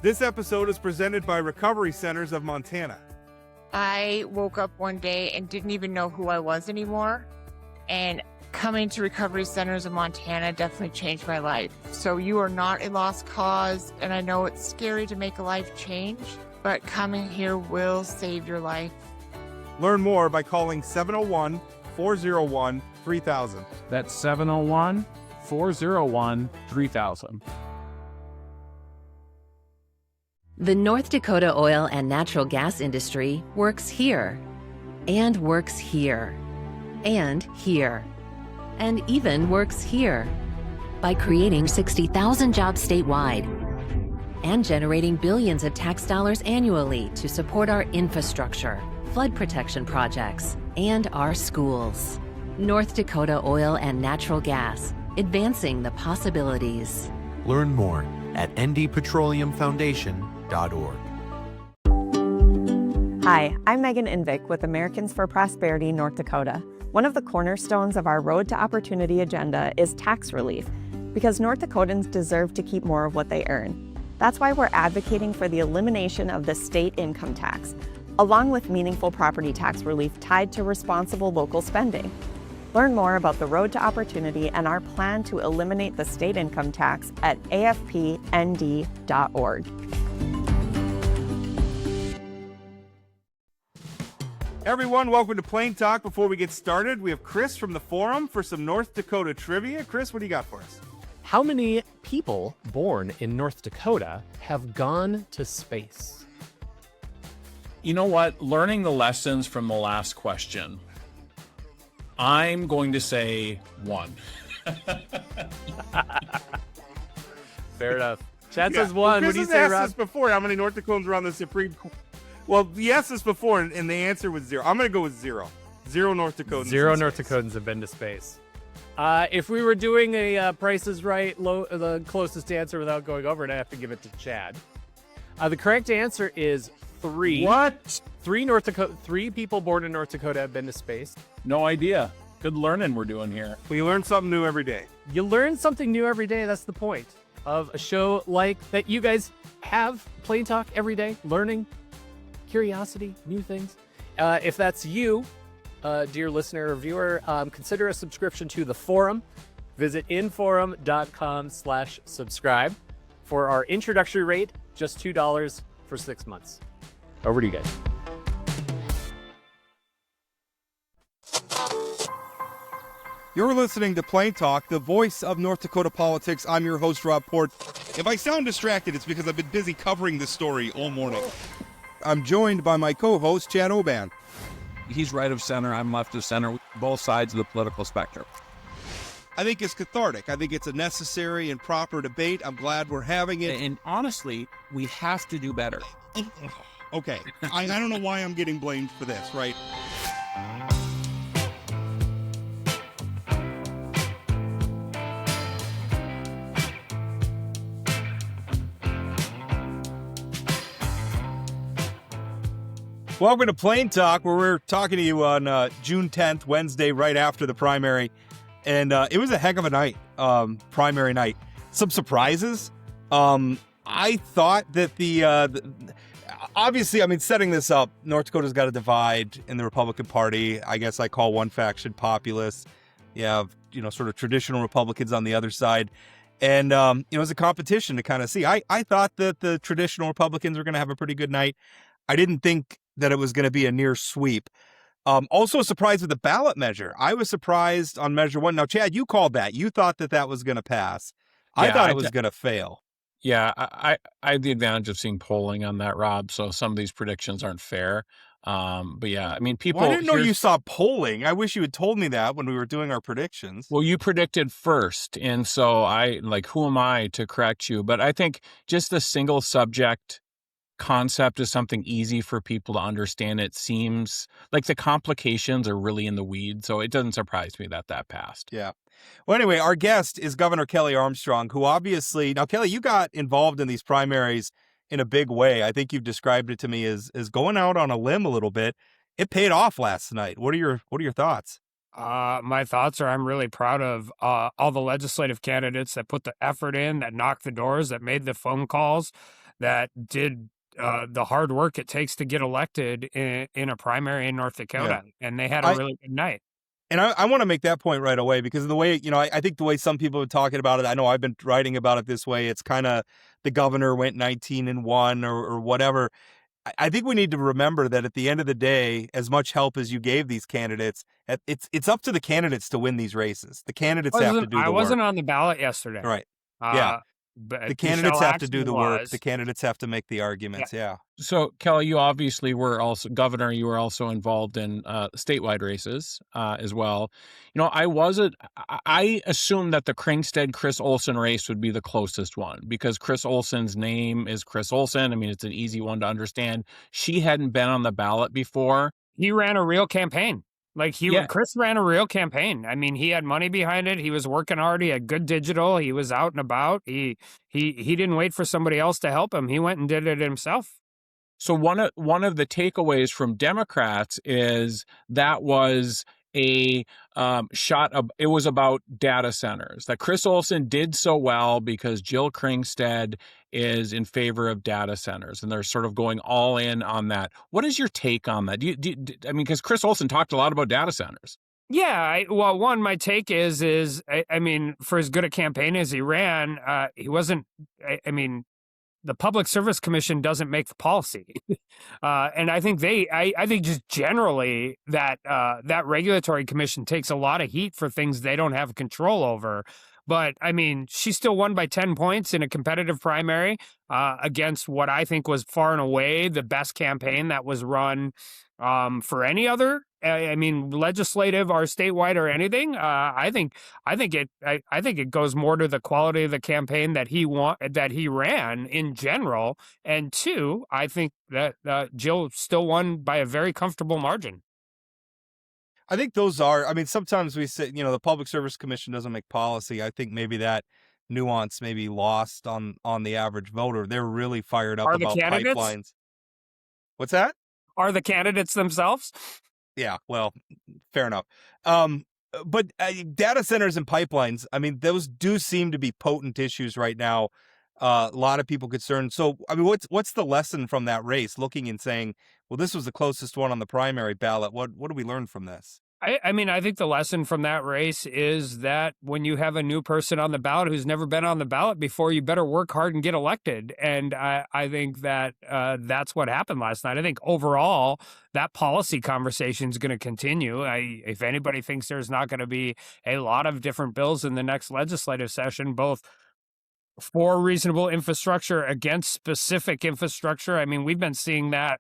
This episode is presented by Recovery Centers of Montana. I woke up one day and didn't even know who I was anymore. And coming to Recovery Centers of Montana definitely changed my life. So you are not a lost cause, and I know it's scary to make a life change, but coming here will save your life. Learn more by calling 701-401-3000. That's 701-401-3000. The North Dakota oil and natural gas industry works here, and works here, and here, and even works here by creating 60,000 jobs statewide and generating billions of tax dollars annually to support our infrastructure, flood protection projects, and our schools. North Dakota Oil and Natural Gas, advancing the possibilities. Learn more at ndpetroleumfoundation.org. Hi, I'm Megan Invick with Americans for Prosperity North Dakota. One of the cornerstones of our Road to Opportunity agenda is tax relief, because North Dakotans deserve to keep more of what they earn. That's why we're advocating for the elimination of the state income tax, along with meaningful property tax relief tied to responsible local spending. Learn more about the Road to Opportunity and our plan to eliminate the state income tax at afpnd.org. Everyone, welcome to Plain Talk. Before we get started, we have Chris from the Forum for some North Dakota trivia. Chris, what do you got for us? How many people born in North Dakota have gone to space? You know what? Learning the lessons from the last question, I'm going to say one. Fair enough. Chad says one. What do you say, Chris has Rob? asked us before how many North Dakotans were on the Supreme Court. Well, he asked us before, and the answer was zero. I'm going to go with zero. Zero North Dakotans. Zero North Dakotans have been to space. If we were doing a Price is Right, the closest answer without going over it, I have to give it to Chad. The correct answer is three. What? Three people born in North Dakota have been to space. No idea. Good learning we're doing here. We learn something new every day. You learn something new every day. That's the point of a show like that. You guys have Plain Talk every day, learning, curiosity, new things. If that's you, dear listener or viewer, consider a subscription to the Forum. Visit inforum.com/subscribe for our introductory rate, just $2 for 6 months. Over to you guys. You're listening to Plain Talk, the voice of North Dakota politics. I'm your host, Rob Port. If I sound distracted, it's because I've been busy covering this story all morning. I'm joined by my co-host, Chad Oban. He's right of center, I'm left of center, both sides of the political spectrum. I think it's cathartic. I think it's a necessary and proper debate. I'm glad we're having it. And honestly, we have to do better. Okay, I don't know why I'm getting blamed for this, right? Welcome to Plain Talk, where we're talking to you on June 10th, Wednesday, right after the primary. And it was a heck of a night, primary night. Some surprises. I thought that obviously, I mean, setting this up, North Dakota's got a divide in the Republican Party. I guess I call one faction populist. You have, sort of traditional Republicans on the other side. And, it was a competition to kind of see. I thought that the traditional Republicans were going to have a pretty good night. I didn't think that it was going to be a near sweep. Also surprised with the ballot measure. I was surprised on measure one. Now, Chad, you called that. You thought that was going to pass. I thought it was going to fail. Yeah, I had the advantage of seeing polling on that, Rob, so some of these predictions aren't fair. But yeah, I mean, people... Well, I didn't know you saw polling. I wish you had told me that when we were doing our predictions. Well, you predicted first, and so who am I to correct you? But I think just the single subject concept is something easy for people to understand. It seems like the complications are really in the weeds, so it doesn't surprise me that passed. Yeah. Well, anyway, our guest is Governor Kelly Armstrong, who obviously... Now, Kelly, you got involved in these primaries in a big way. I think you've described it to me as going out on a limb a little bit. It paid off last night. What are your thoughts? My thoughts are I'm really proud of all the legislative candidates that put the effort in, that knocked the doors, that made the phone calls, that did the hard work it takes to get elected in a primary in North Dakota, and they had a I really good night. and I want to make that point right away because of the way, I think the way some people are talking about it, I know I've been writing about it this way. It's kind of the governor went 19-1 or whatever. I think we need to remember that at the end of the day, as much help as you gave these candidates, it's up to the candidates to win these races. The candidates have to do I the wasn't work. on the ballot yesterday. Right. Yeah. But The candidates Michelle have to do Axel the work. was. The candidates have to make the arguments. Yeah. So, Kelly, you obviously were also governor. You were also involved in statewide races as well. I assumed that the Kringstead Chris Olson race would be the closest one because Chris Olson's name is Chris Olson. I mean, it's an easy one to understand. She hadn't been on the ballot before. He ran a real campaign. Chris ran a real campaign. I mean, he had money behind it. He was working hard. He had good digital. He was out and about. He didn't wait for somebody else to help him. He went and did it himself. So one of the takeaways from Democrats is that was a it was about data centers, that Chris Olson did so well because Jill Kringstead is in favor of data centers, and they're sort of going all in on that. What is your take on that? I mean, because Chris Olson talked a lot about data centers. Yeah, my take is I mean, for as good a campaign as he ran, he wasn't. I mean, the Public Service Commission doesn't make the policy, and I think I think just generally that that regulatory commission takes a lot of heat for things they don't have control over. But I mean, she still won by 10 points in a competitive primary against what I think was far and away the best campaign that was run for any other. I mean, legislative or statewide or anything. I think it goes more to the quality of the campaign that he ran in general. And two, I think that Jill still won by a very comfortable margin. I think those are, I mean, sometimes we say, the Public Service Commission doesn't make policy. I think maybe that nuance may be lost on the average voter. They're really fired up about pipelines. What's that? Are the candidates themselves? Yeah, well, fair enough. But data centers and pipelines, I mean, those do seem to be potent issues right now. A lot of people concerned. So, I mean, what's the lesson from that race? Looking and saying, well, this was the closest one on the primary ballot. What do we learn from this? I mean, I think the lesson from that race is that when you have a new person on the ballot who's never been on the ballot before, you better work hard and get elected. And I think that that's what happened last night. I think overall, that policy conversation is going to continue. If anybody thinks there's not going to be a lot of different bills in the next legislative session, both for reasonable infrastructure against specific infrastructure. I mean, we've been seeing that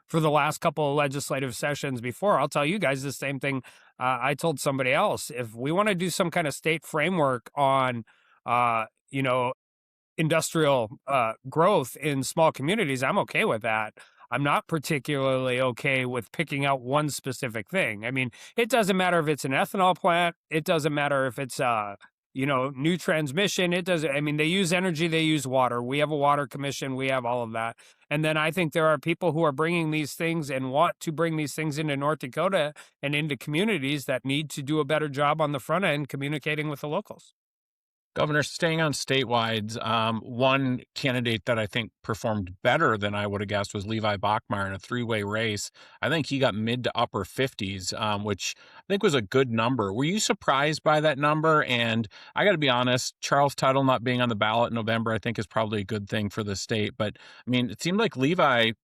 for the last couple of legislative sessions before. I'll tell you guys the same thing I told somebody else. If we want to do some kind of state framework on, industrial growth in small communities, I'm okay with that. I'm not particularly okay with picking out one specific thing. I mean, it doesn't matter if it's an ethanol plant. It doesn't matter if it's new transmission. It doesn't, I mean, they use energy, they use water. We have a water commission. We have all of that. And then I think there are people who are bringing these things and want to bring these things into North Dakota and into communities that need to do a better job on the front end communicating with the locals. Governor, staying on statewide, one candidate that I think performed better than I would have guessed was Levi Bachmeyer in a three-way race. I think he got mid to upper 50s, which I think was a good number. Were you surprised by that number? And I got to be honest, Charles Tuttle not being on the ballot in November, I think is probably a good thing for the state. But I mean, it seemed like Levi's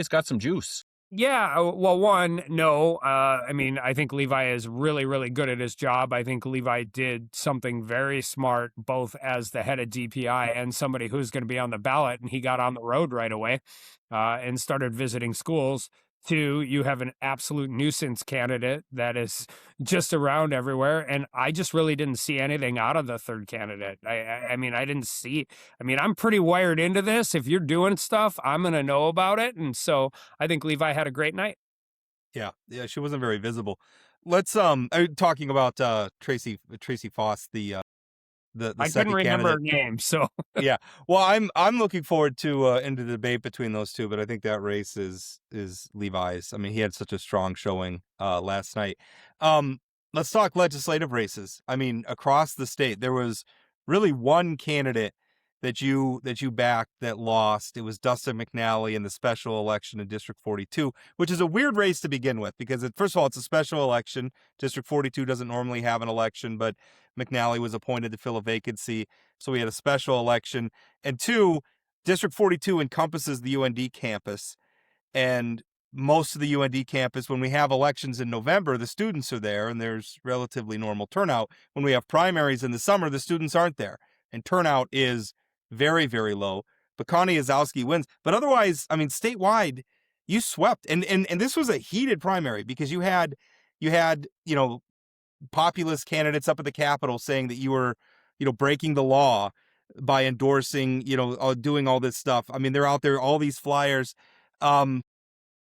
got some juice. Yeah, well, one, no. I mean, I think Levi is really, really good at his job. I think Levi did something very smart, both as the head of DPI and somebody who's going to be on the ballot. And he got on the road right away and started visiting schools. Two, you have an absolute nuisance candidate that is just around everywhere. And I just really didn't see anything out of the third candidate. I mean, I'm pretty wired into this. If you're doing stuff, I'm going to know about it. And so I think Levi had a great night. Yeah, she wasn't very visible. Let's talking about Tracy Foss, the I second couldn't remember candidate. her name, so Yeah. Well, I'm looking forward to into the debate between those two, but I think that race is Levi's. I mean, he had such a strong showing last night. Let's talk legislative races. I mean, across the state, there was really one candidate that you backed that lost. It was Dustin McNally in the special election in District 42, which is a weird race to begin with because, first of all, it's a special election. District 42 doesn't normally have an election, but McNally was appointed to fill a vacancy, so we had a special election. And two, District 42 encompasses the UND campus, and most of the UND campus, when we have elections in November, the students are there and there's relatively normal turnout. When we have primaries in the summer, the students aren't there, and turnout is very, very low. But Connie Azowski wins. But otherwise, I mean, statewide, you swept. And this was a heated primary because you had, populist candidates up at the Capitol saying that you were, breaking the law by endorsing, doing all this stuff. I mean, they're out there, all these flyers, and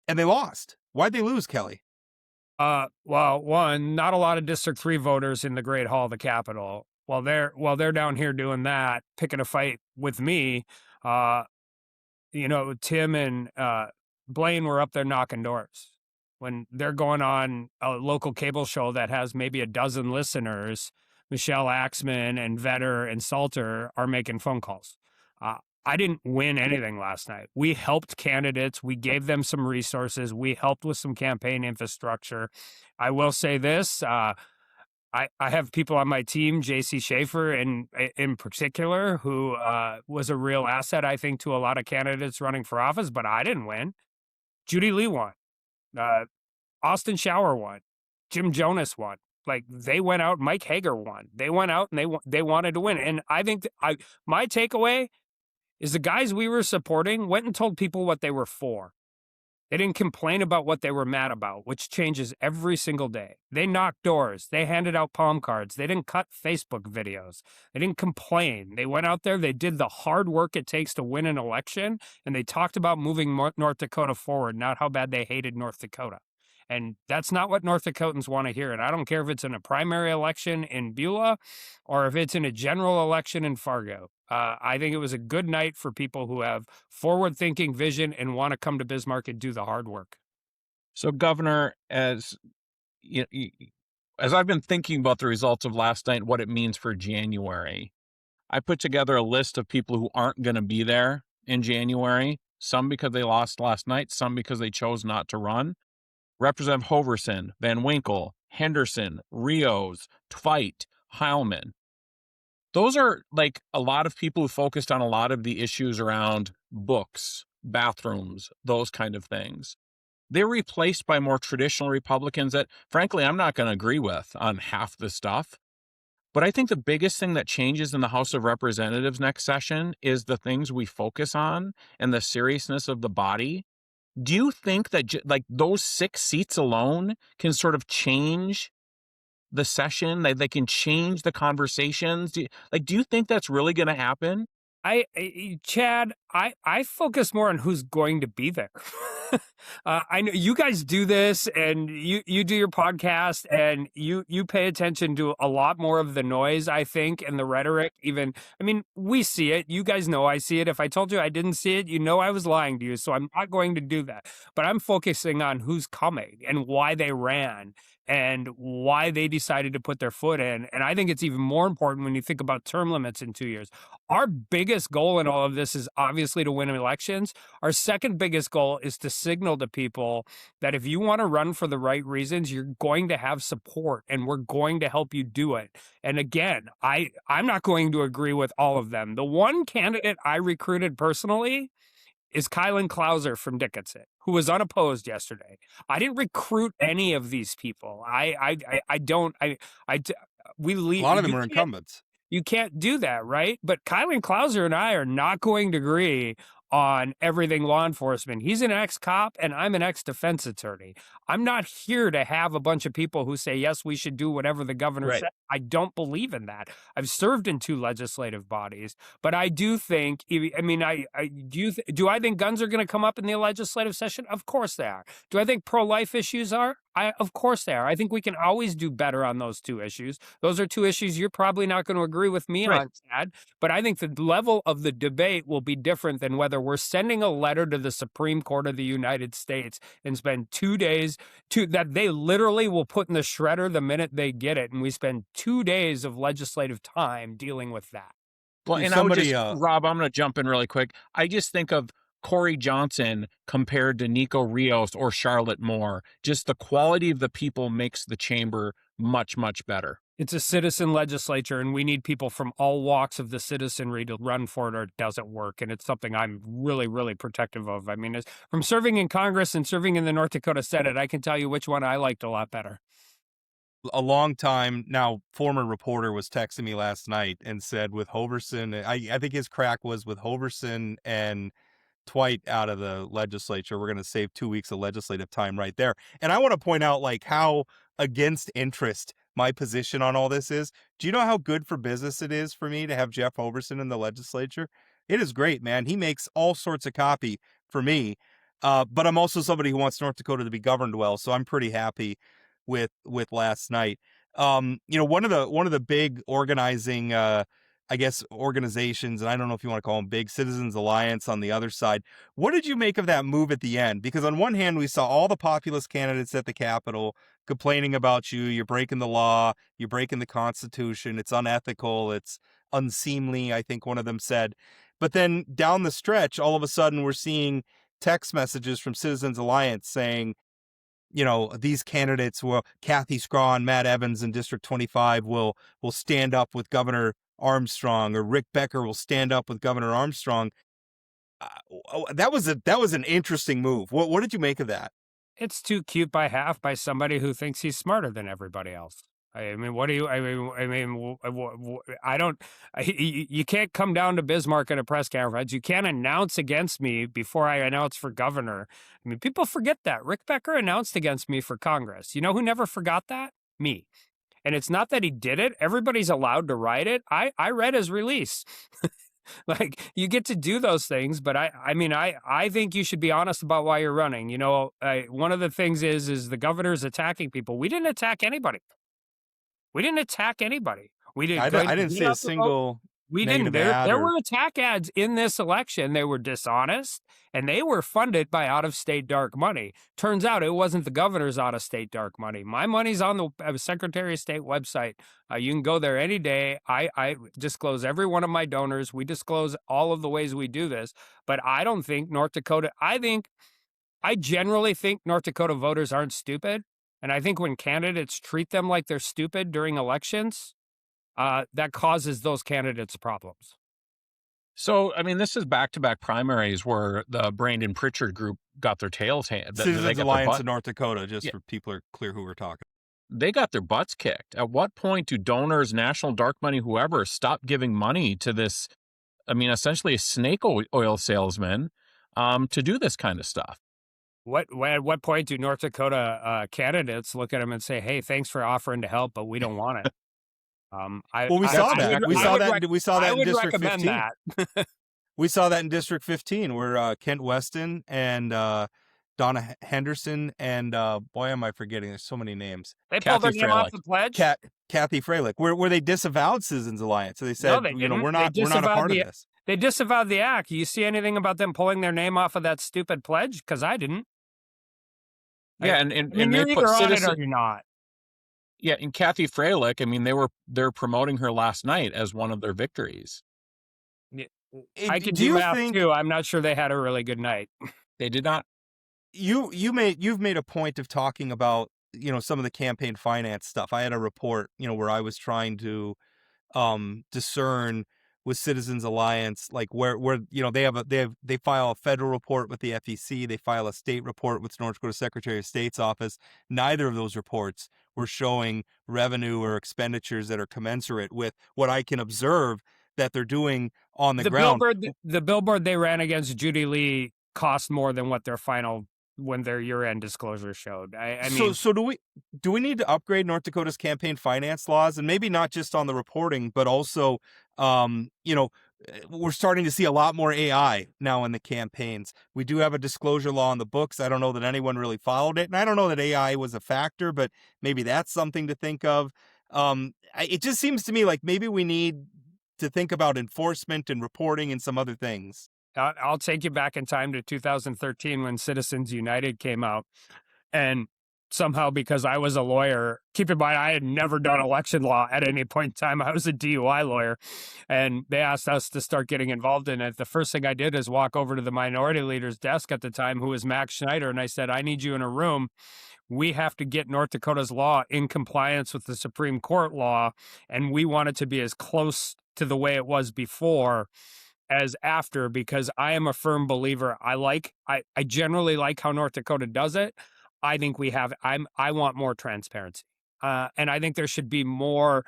they lost. Why'd they lose, Kelly? Well, one, not a lot of District 3 voters in the Great Hall of the Capitol. While they're down here doing that, picking a fight with me, Tim and Blaine were up there knocking doors. When they're going on a local cable show that has maybe a dozen listeners, Michelle Axman and Vetter and Salter are making phone calls. I didn't win anything last night. We helped candidates. We gave them some resources. We helped with some campaign infrastructure. I will say this. I have people on my team, J.C. Schaefer in particular, who was a real asset, I think, to a lot of candidates running for office, but I didn't win. Judy Lee won. Austin Shower won. Jim Jonas won. Like, they went out. Mike Hager won. They went out and they wanted to win. And I think my takeaway is the guys we were supporting went and told people what they were for. They didn't complain about what they were mad about, which changes every single day. They knocked doors. They handed out palm cards. They didn't cut Facebook videos. They didn't complain. They went out there. They did the hard work it takes to win an election, and they talked about moving North Dakota forward, not how bad they hated North Dakota. And that's not what North Dakotans want to hear. And I don't care if it's in a primary election in Beulah or if it's in a general election in Fargo. I think it was a good night for people who have forward-thinking vision and want to come to Bismarck and do the hard work. So, Governor, as I've been thinking about the results of last night and what it means for January, I put together a list of people who aren't going to be there in January, some because they lost last night, some because they chose not to run. Representative Hoverson, Van Winkle, Henderson, Rios, Tveit, Heilman. Those are like a lot of people who focused on a lot of the issues around books, bathrooms, those kind of things. They're replaced by more traditional Republicans that, frankly, I'm not going to agree with on half the stuff. But I think the biggest thing that changes in the House of Representatives next session is the things we focus on and the seriousness of the body. Do you think that those 6 seats alone can sort of change the session? They can change the conversations? Do you think that's really going to happen? Chad, I focus more on who's going to be there. I know you guys do this and you do your podcast and you pay attention to a lot more of the noise, I think, and the rhetoric. Even, I mean, we see it. You guys know I see it. If I told you I didn't see it, you know I was lying to you. So I'm not going to do that. But I'm focusing on who's coming and why they ran and why they decided to put their foot in. And I think it's even more important when you think about term limits in 2 years. Our biggest goal in all of this is obviously to win elections. Our second biggest goal is to signal to people that if you want to run for the right reasons, you're going to have support and we're going to help you do it. And again, I'm not going to agree with all of them. The one candidate I recruited personally is Kylan Klauser from Dickinson, who was unopposed yesterday. I didn't recruit any of these people. We leave. A lot of them are incumbents. You can't do that, right? But Kylan Klauser and I are not going to agree on everything law enforcement. He's an ex-cop and I'm an ex-defense attorney. I'm not here to have a bunch of people who say, yes, we should do whatever the governor said. I don't believe in that. I've served in 2 legislative bodies, but I do think, do I think guns are going to come up in the legislative session? Of course they are. Do I think pro-life issues are? Of course they are. I think we can always do better on those 2 issues. Those are 2 issues you're probably not going to agree with me on, Chad. But I think the level of the debate will be different than whether we're sending a letter to the Supreme Court of the United States and spend 2 days that they literally will put in the shredder the minute they get it. And we spend 2 days of legislative time dealing with that. Well, and somebody, I would just, Rob, I'm going to jump in really quick. I just think of Corey Johnson compared to Nico Rios or Charlotte Moore. Just the quality of the people makes the chamber much, much better. It's a citizen legislature, and we need people from all walks of the citizenry to run for it, or it doesn't work. And it's something I'm really, really protective of. I mean, from serving in Congress and serving in the North Dakota Senate, I can tell you which one I liked a lot better. a long time now former reporter was texting me last night and said with Hoverson, I think his crack was with Hoverson and Twite out of the legislature, we're going to save 2 weeks of legislative time right there. And I want to point out like how against interest my position on all this is. Do you know how good for business it is for me to have Jeff Hoverson in the legislature? It is great, man. He makes all sorts of copy for me. But I'm also somebody who wants North Dakota to be governed well, so I'm pretty happy with last night. One of the big organizing I guess organizations, and I don't know if you want to call them big, Citizens Alliance on the other side. What did you make of that move at the end? Because on one hand, we saw all the populist candidates at the Capitol complaining about you're breaking the law, you're breaking the Constitution, it's unethical, it's unseemly, I think one of them said. But then down the stretch, all of a sudden, we're seeing text messages from Citizens Alliance saying, these candidates will, Kathy Scraw, Matt Evans in District 25 will stand up with Governor Armstrong, or Rick Becker will stand up with Governor Armstrong. That was an interesting move. What did you make of that? It's too cute by half by somebody who thinks he's smarter than everybody else. I mean, what do you? I don't. You can't come down to Bismarck at a press conference. You can't announce against me before I announce for governor. I mean, people forget that Rick Becker announced against me for Congress. You know who never forgot that? Me. And it's not that he did it. Everybody's allowed to write it. I read his release. Like, you get to do those things, but I think you should be honest about why you're running. One of the things is the governor's attacking people. We didn't attack anybody. We didn't attack anybody. We didn't. I didn't see a single. We didn't. There were attack ads in this election. They were dishonest, and they were funded by out-of-state dark money. Turns out it wasn't the governor's out-of-state dark money. My money's on the Secretary of State website. You can go there any day. I disclose every one of my donors. We disclose all of the ways we do this. But I don't think North Dakota. I generally think North Dakota voters aren't stupid, and I think when candidates treat them like they're stupid during elections, that causes those candidates problems. So, I mean, this is back-to-back primaries where the Brandon Pritchard group got their tails handed. Citizens Alliance in North Dakota, for people are clear who we're talking. They got their butts kicked. At what point do donors, national dark money, whoever, stop giving money to this, essentially a snake oil salesman to do this kind of stuff? At what point do North Dakota candidates look at them and say, "Hey, thanks for offering to help, but we don't want it"? We saw that in District 15. That. We saw that in District 15, where Kent Weston and Donna Henderson and boy, am I forgetting? There's so many names. They pulled their name off the pledge. Kathy Freilich, where they disavowed Citizens Alliance. So they said, we're not a part of this. They disavowed the act. You see anything about them pulling their name off of that stupid pledge? Because I didn't. Yeah, and you're they either put on it or you're not. Yeah, and Kathy Freilich, they're promoting her last night as one of their victories. I can do math too. I'm not sure they had a really good night. They did not. You've made a point of talking about some of the campaign finance stuff. I had a report where I was trying to discern with Citizens Alliance, like where they file a federal report with the FEC, they file a state report with North Dakota Secretary of State's office. Neither of those reports were showing revenue or expenditures that are commensurate with what I can observe that they're doing on the ground. The billboard they ran against Judy Lee cost more than what when their year-end disclosure showed. So do we need to upgrade North Dakota's campaign finance laws, and maybe not just on the reporting, but also, we're starting to see a lot more AI now in the campaigns. We do have a disclosure law in the books. I don't know that anyone really followed it, and I don't know that AI was a factor, but maybe that's something to think of. It just seems to me like maybe we need to think about enforcement and reporting and some other things. I'll take you back in time to 2013 when Citizens United came out. And somehow because I was a lawyer. Keep in mind, I had never done election law at any point in time. I was a DUI lawyer, and they asked us to start getting involved in it. The first thing I did is walk over to the minority leader's desk at the time, who was Max Schneider, and I said, I need you in a room. We have to get North Dakota's law in compliance with the Supreme Court law, and we want it to be as close to the way it was before as after, because I am a firm believer. I generally like how North Dakota does it. I think I want more transparency. And I think there should be more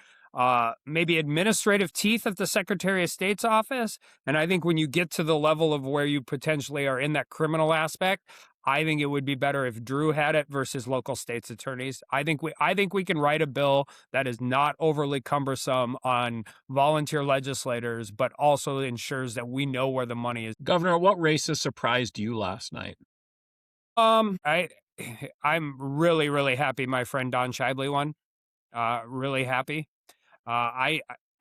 maybe administrative teeth at the Secretary of State's office. And I think when you get to the level of where you potentially are in that criminal aspect, I think it would be better if Drew had it versus local states attorneys. I think we can write a bill that is not overly cumbersome on volunteer legislators, but also ensures that we know where the money is. Governor, what races surprised you last night? I'm really, really happy my friend Don Shibley won. Really happy.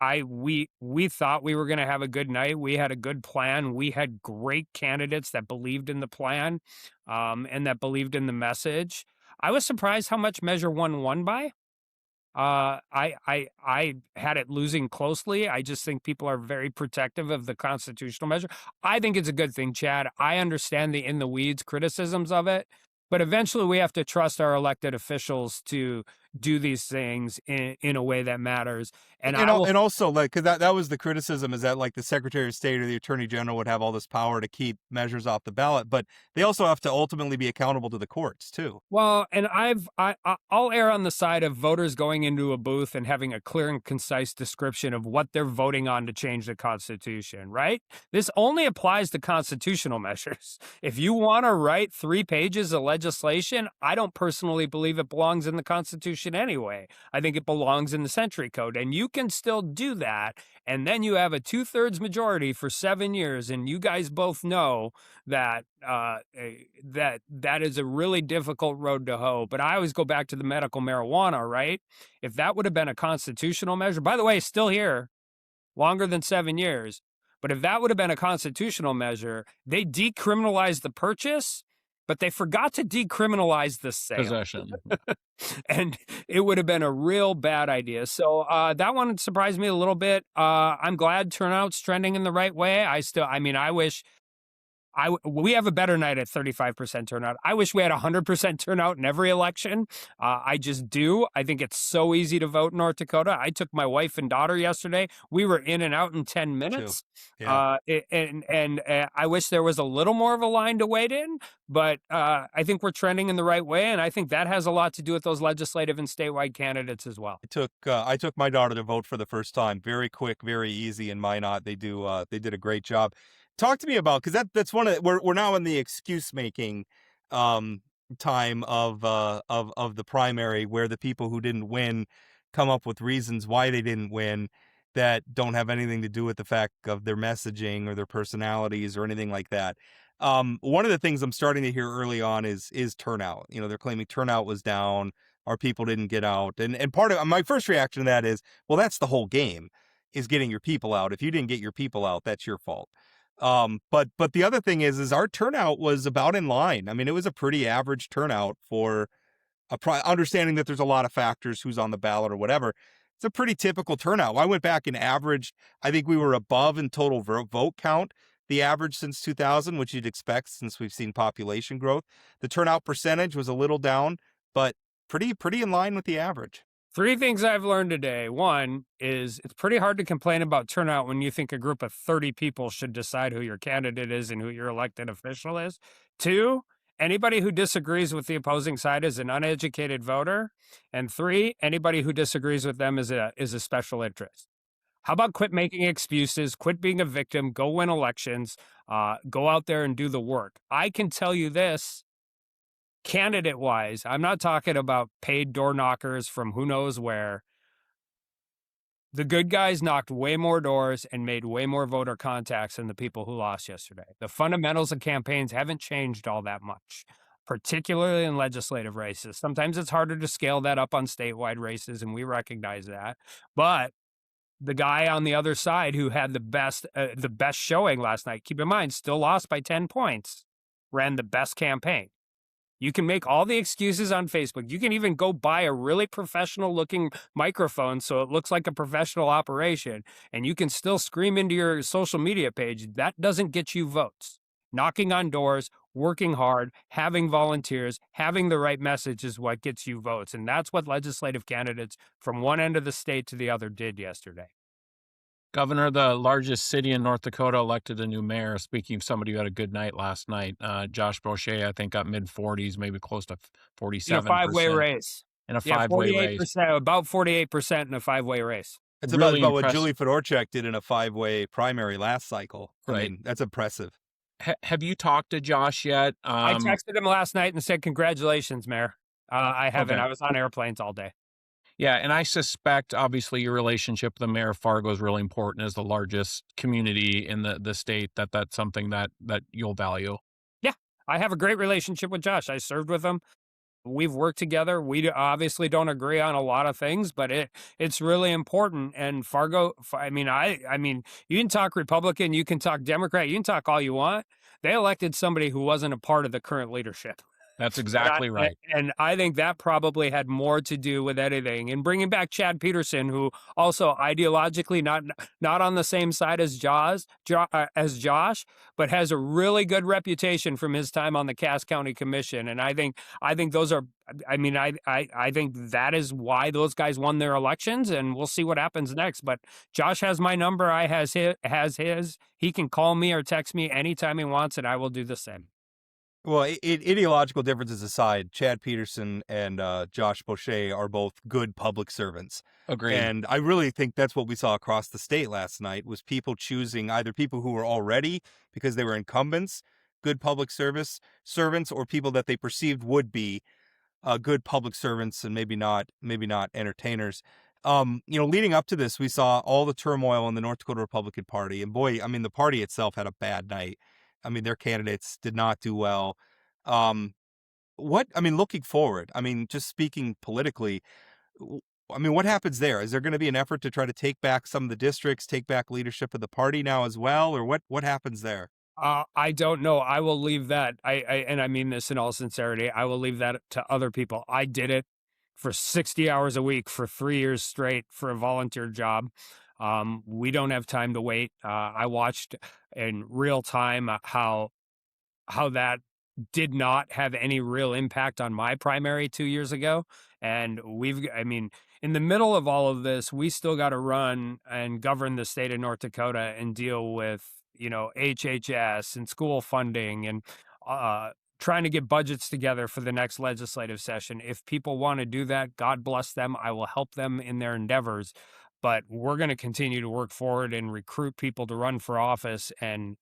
We thought we were going to have a good night. We had a good plan. We had great candidates that believed in the plan, and that believed in the message. I was surprised how much Measure 1 won by. I had it losing closely. I just think people are very protective of the constitutional measure. I think it's a good thing, Chad. I understand the in the weeds criticisms of it, but eventually we have to trust our elected officials to do these things in a way that matters. And also, like, because that was the criticism, is that, like, the Secretary of State or the Attorney General would have all this power to keep measures off the ballot, but they also have to ultimately be accountable to the courts too. Well, and I'll err on the side of voters going into a booth and having a clear and concise description of what they're voting on to change the Constitution, right? This only applies to constitutional measures. If you want to write 3 pages of legislation, I don't personally believe it belongs in the Constitution anyway. I think it belongs in the Century Code, and you can still do that. And then you have a 2/3 majority for 7 years, and you guys both know that that is a really difficult road to hoe. But I always go back to the medical marijuana, right? If that would have been a constitutional measure, by the way, still here, longer than 7 years. But if that would have been a constitutional measure, they decriminalized the purchase, but they forgot to decriminalize the sale. Possession. And it would have been a real bad idea. So that one surprised me a little bit. I'm glad Turnout's trending in the right way. I wish we have a better night at 35% turnout. I wish we had 100% turnout in every election. I just do. I think it's so easy to vote in North Dakota. I took my wife and daughter yesterday. We were in and out in 10 minutes. Yeah. And I wish there was a little more of a line to wait in, but I think we're trending in the right way. And I think that has a lot to do with those legislative and statewide candidates as well. I took my daughter to vote for the first time. Very quick, very easy in Minot. They did a great job. Talk to me about, because that's one of we're now in the excuse making time of the primary, where the people who didn't win come up with reasons why they didn't win that don't have anything to do with the fact of their messaging or their personalities or anything like that. One of the things I'm starting to hear early on is turnout. You know, they're claiming turnout was down, our people didn't get out, and part of my first reaction to that is, well, that's the whole game, is getting your people out. If you didn't get your people out, that's your fault. But the other thing is our turnout was about in line. I mean, it was a pretty average turnout for understanding that there's a lot of factors, who's on the ballot or whatever. It's a pretty typical turnout. I went back and averaged. I think we were above in total vote count, the average since 2000, which you'd expect since we've seen population growth. The turnout percentage was a little down, but pretty in line with the average. 3 things I've learned today. One is it's pretty hard to complain about turnout when you think a group of 30 people should decide who your candidate is and who your elected official is. 2, anybody who disagrees with the opposing side is an uneducated voter. And 3, anybody who disagrees with them is a special interest. How about quit making excuses, quit being a victim, go win elections, go out there and do the work. I can tell you this. Candidate-wise, I'm not talking about paid door knockers from who knows where. The good guys knocked way more doors and made way more voter contacts than the people who lost yesterday. The fundamentals of campaigns haven't changed all that much, particularly in legislative races. Sometimes it's harder to scale that up on statewide races, and we recognize that. But the guy on the other side who had the best showing last night, keep in mind, still lost by 10 points, ran the best campaign. You can make all the excuses on Facebook. You can even go buy a really professional looking microphone so it looks like a professional operation, and you can still scream into your social media page. That doesn't get you votes. Knocking on doors, working hard, having volunteers, having the right message is what gets you votes. And that's what legislative candidates from one end of the state to the other did yesterday. Governor, the largest city in North Dakota elected a new mayor. Speaking of somebody who had a good night last night, Josh Boucher, I think, got mid-40s, maybe close to 47%. In a five-way race. In a five-way race. About 48% in a five-way race. It's Really about what impressive. Julie Fedorchak did in a 5-way primary last cycle. I Right. mean, that's impressive. Have you talked to Josh yet? I texted him last night and said, congratulations, Mayor. I haven't. Okay. I was on airplanes all day. Yeah, and I suspect, obviously, your relationship with the mayor of Fargo is really important as the largest community in the state, that's something that you'll value. Yeah, I have a great relationship with Josh. I served with him. We've worked together. We obviously don't agree on a lot of things, but it's really important. And Fargo, I mean, you can talk Republican, you can talk Democrat, you can talk all you want. They elected somebody who wasn't a part of the current leadership. That's exactly right. And I think that probably had more to do with anything. And bringing back Chad Peterson, who also ideologically not on the same side as Josh, but has a really good reputation from his time on the Cass County Commission. And I think those are. I mean, I think that is why those guys won their elections, and we'll see what happens next. But Josh has my number. I has his. He can call me or text me anytime he wants, and I will do the same. Well, ideological differences aside, Chad Peterson and Josh Boucher are both good public servants. Agreed. And I really think that's what we saw across the state last night was people choosing either people who were already, because they were incumbents, good public servants, or people that they perceived would be good public servants and maybe not entertainers. Leading up to this, we saw all the turmoil in the North Dakota Republican Party. And boy, I mean, the party itself had a bad night. I mean, their candidates did not do well. Looking forward, just speaking politically, what happens there? Is there going to be an effort to try to take back some of the districts, take back leadership of the party now as well? Or what happens there? I don't know. I will leave that. And I mean this in all sincerity. I will leave that to other people. I did it for 60 hours a week for 3 years straight for a volunteer job. We don't have time to wait. I watched in real time how that did not have any real impact on my primary 2 years ago. And in the middle of all of this, we still got to run and govern the state of North Dakota and deal with, HHS and school funding and trying to get budgets together for the next legislative session. If people want to do that, God bless them. I will help them in their endeavors. But we're going to continue to work forward and recruit people to run for office and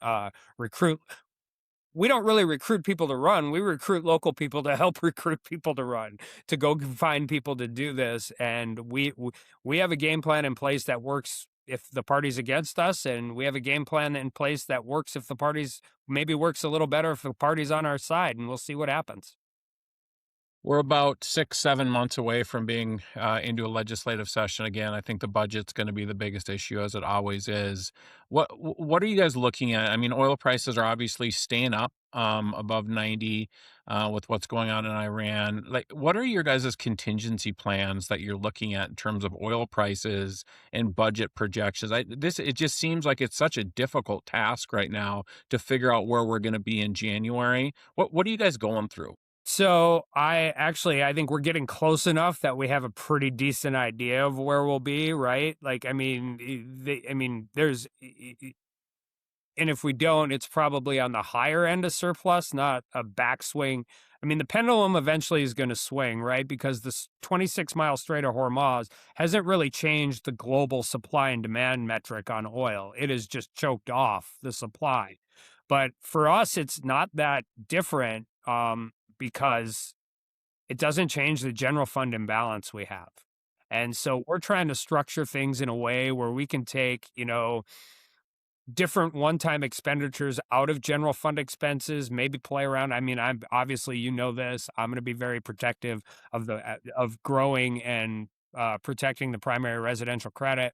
recruit. We don't really recruit people to run. We recruit local people to help recruit people to run, to go find people to do this. And we have a game plan in place that works if the party's against us. And we have a game plan in place that works if the party's maybe works a little better if the party's on our side. And we'll see what happens. We're about 6-7 months away from being into a legislative session again. I think the budget's going to be the biggest issue, as it always is. What are you guys looking at? I mean, oil prices are obviously staying up above 90 with what's going on in Iran. Like, what are your guys' contingency plans that you're looking at in terms of oil prices and budget projections? It just seems like it's such a difficult task right now to figure out where we're going to be in January. What are you guys going through? So I think we're getting close enough that we have a pretty decent idea of where we'll be, right? Like, there's, and if we don't, it's probably on the higher end of surplus, not a backswing. I mean, the pendulum eventually is going to swing, right? Because this 26-mile Strait of Hormuz hasn't really changed the global supply and demand metric on oil. It has just choked off the supply. But for us, it's not that different. Because it doesn't change the general fund imbalance we have. And so we're trying to structure things in a way where we can take, different one-time expenditures out of general fund expenses, maybe play around. I mean, I'm obviously, this, I'm going to be very protective of growing and protecting the primary residential credit.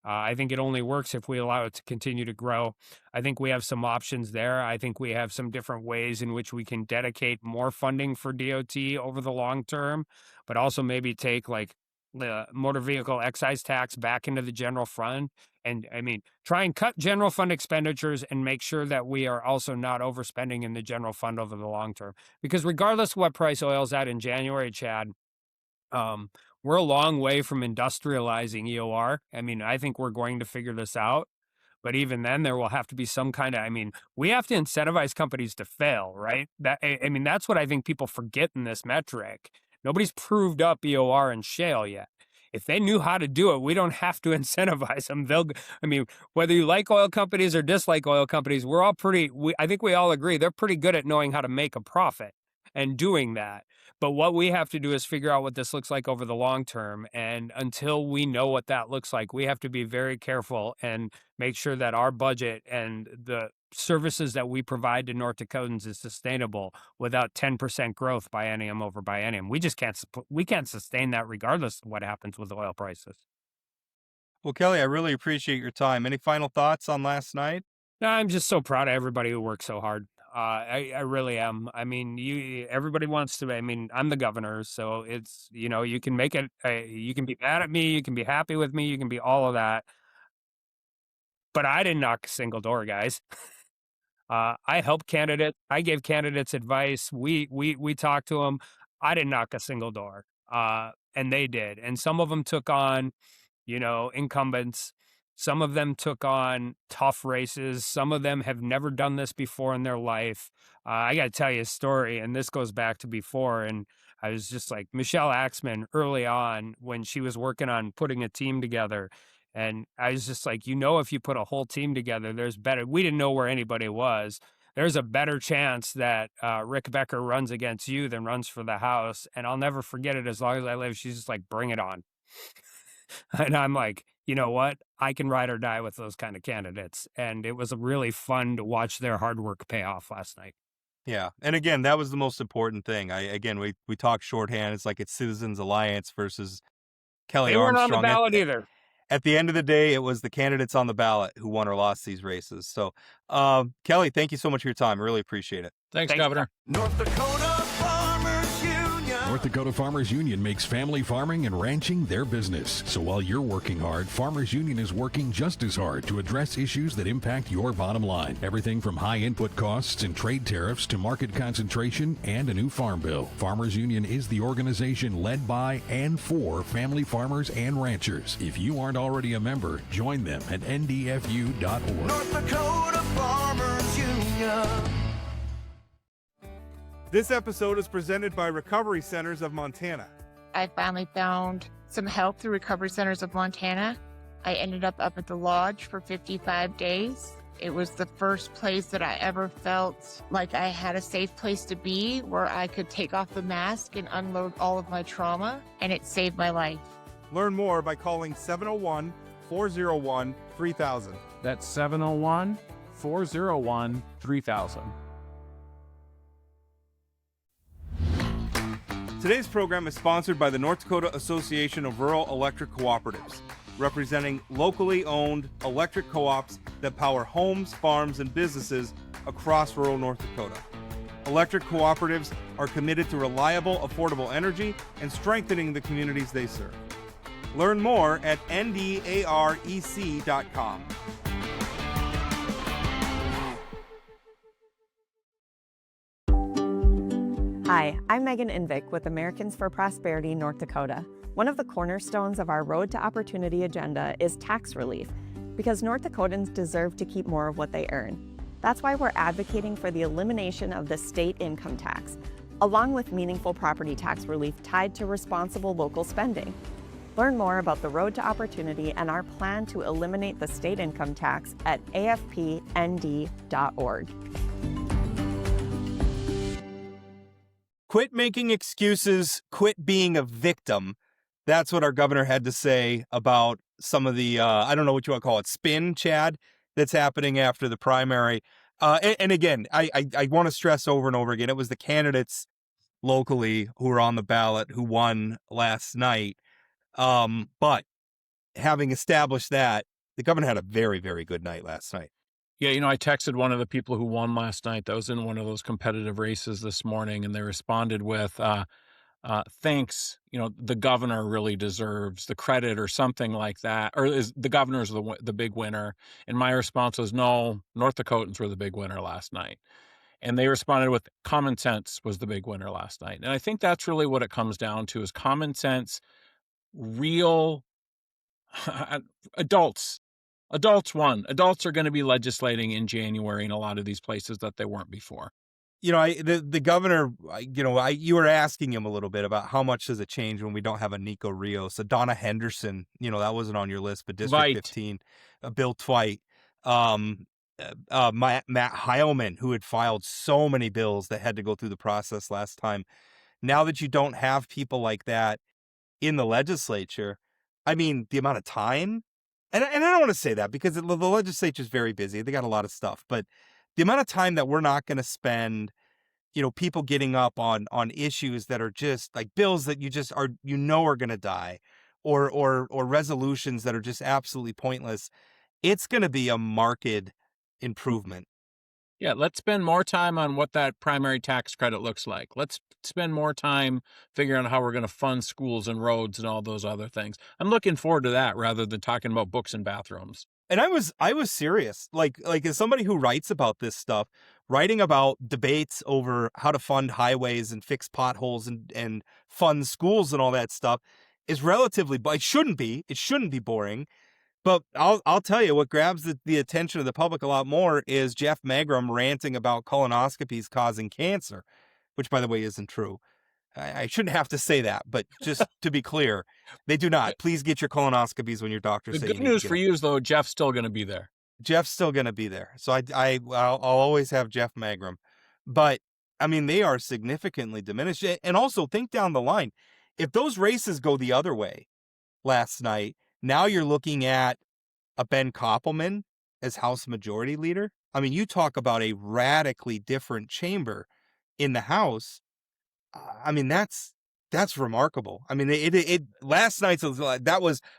I think it only works if we allow it to continue to grow. I think we have some options there. I think we have some different ways in which we can dedicate more funding for DOT over the long term, but also maybe take like the motor vehicle excise tax back into the general fund. And I mean, try and cut general fund expenditures and make sure that we are also not overspending in the general fund over the long term. Because regardless of what price oil's at in January, Chad, we're a long way from industrializing EOR. I mean, I think we're going to figure this out. But even then, there will have to be some kind of, I mean, we have to incentivize companies to fail, right? I mean, that's what I think people forget in this metric. Nobody's proved up EOR and shale yet. If they knew how to do it, we don't have to incentivize them. I mean, whether you like oil companies or dislike oil companies, we're all I think we all agree they're pretty good at knowing how to make a profit and doing that. But what we have to do is figure out what this looks like over the long term. And until we know what that looks like, we have to be very careful and make sure that our budget and the services that we provide to North Dakotans is sustainable without 10% growth biennium over biennium. We just can't sustain that regardless of what happens with oil prices. Well, Kelly, I really appreciate your time. Any final thoughts on last night? No, I'm just so proud of everybody who worked so hard. I really am. I mean, everybody wants to. I mean, I'm the governor, so it's, you can make it. You can be mad at me, you can be happy with me, you can be all of that. But I didn't knock a single door, guys. I helped candidates. I gave candidates advice. We talked to them. I didn't knock a single door, and they did. And some of them took on, incumbents. Some of them took on tough races. Some of them have never done this before in their life. I got to tell you a story, and this goes back to before. And I was just like Michelle Axman early on when she was working on putting a team together. And I was just like, if you put a whole team together, we didn't know where anybody was. There's a better chance that Rick Becker runs against you than runs for the House. And I'll never forget it as long as I live. She's just like, bring it on. And I'm like, you know what? I can ride or die with those kind of candidates. And it was really fun to watch their hard work pay off last night. Yeah. And again, that was the most important thing. We talk shorthand. It's like it's Citizens Alliance versus Kelly Armstrong. They weren't on the ballot either. At the end of the day, it was the candidates on the ballot who won or lost these races. So, Kelly, thank you so much for your time. I really appreciate it. Thanks, Governor. North Dakota Farmers Union. North Dakota Farmers Union makes family farming and ranching their business. So while you're working hard, Farmers Union is working just as hard to address issues that impact your bottom line. Everything from high input costs and trade tariffs to market concentration and a new farm bill. Farmers Union is the organization led by and for family farmers and ranchers. If you aren't already a member, join them at ndfu.org. North Dakota Farmers Union. This episode is presented by Recovery Centers of Montana. I finally found some help through Recovery Centers of Montana. I ended up at the lodge for 55 days. It was the first place that I ever felt like I had a safe place to be, where I could take off the mask and unload all of my trauma, and it saved my life. Learn more by calling 701-401-3000. That's 701-401-3000. Today's program is sponsored by the North Dakota Association of Rural Electric Cooperatives, representing locally owned electric co-ops that power homes, farms, and businesses across rural North Dakota. Electric cooperatives are committed to reliable, affordable energy and strengthening the communities they serve. Learn more at ndarec.com. Hi, I'm Megan Invick with Americans for Prosperity, North Dakota. One of the cornerstones of our Road to Opportunity agenda is tax relief, because North Dakotans deserve to keep more of what they earn. That's why we're advocating for the elimination of the state income tax, along with meaningful property tax relief tied to responsible local spending. Learn more about the Road to Opportunity and our plan to eliminate the state income tax at afpnd.org. Quit making excuses, quit being a victim. That's what our governor had to say about some of the, I don't know what you want to call it, spin, Chad, that's happening after the primary. And again, I want to stress over and over again, it was the candidates locally who were on the ballot who won last night. But having established that, the governor had a very, very good night last night. Yeah, I texted one of the people who won last night that was in one of those competitive races this morning, and they responded with, thanks, the governor really deserves the credit or something like that. Or is the governor's the big winner? And my response was, no, North Dakotans were the big winner last night. And they responded with common sense was the big winner last night. And I think that's really what it comes down to is common sense, real adults. Adults won. Adults are going to be legislating in January in a lot of these places that they weren't before. The governor, you were asking him a little bit about how much does it change when we don't have a Nico Rios, a Donna Henderson, that wasn't on your list, but District 15, Bill Twite, Matt Heilman, who had filed so many bills that had to go through the process last time. Now that you don't have people like that in the legislature, I mean, the amount of time, and I don't want to say that because the legislature is very busy. They got a lot of stuff, but the amount of time that we're not going to spend, people getting up on issues that are just like bills that are going to die, or resolutions that are just absolutely pointless. It's going to be a marked improvement. Yeah, let's spend more time on what that primary tax credit looks like. Let's spend more time figuring out how we're going to fund schools and roads and all those other things. I'm looking forward to that rather than talking about books and bathrooms. And I was serious. Like as somebody who writes about this stuff, writing about debates over how to fund highways and fix potholes and fund schools and all that stuff is relatively, but it shouldn't be boring. But I'll tell you what grabs the attention of the public a lot more is Jeff Magrum ranting about colonoscopies causing cancer, which, by the way, isn't true. I shouldn't have to say that, but just to be clear, they do not. Please get your colonoscopies when your doctor says. The good news for you is, though, Jeff's still going to be there. Jeff's still going to be there. So I'll always have Jeff Magrum. But, I mean, they are significantly diminished. And also, think down the line. If those races go the other way last night, now you're looking at a Ben Koppelman as House Majority Leader. I mean, you talk about a radically different chamber in the House. I mean, that's remarkable. I mean, it last night's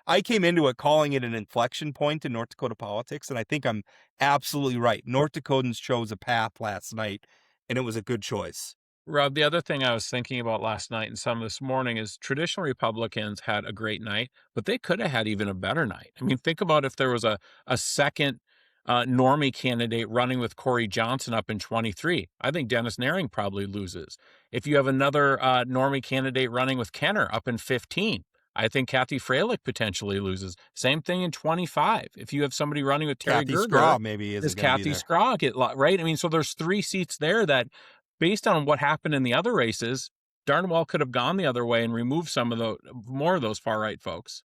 I came into it calling it an inflection point in North Dakota politics, and I think I'm absolutely right. North Dakotans chose a path last night, and it was a good choice. Rob, the other thing I was thinking about last night and some this morning is traditional Republicans had a great night, but they could have had even a better night. I mean, think about if there was a second normie candidate running with Corey Johnson up in 23. I think Dennis Naring probably loses. If you have another normie candidate running with Kenner up in 15, I think Kathy Freilich potentially loses. Same thing in 25. If you have somebody running with Terry Kathy Gerger, Scraw maybe is Kathy Scraw get right? I mean, so there's 3 seats there that, based on what happened in the other races, darn well could have gone the other way and removed more of those far right folks.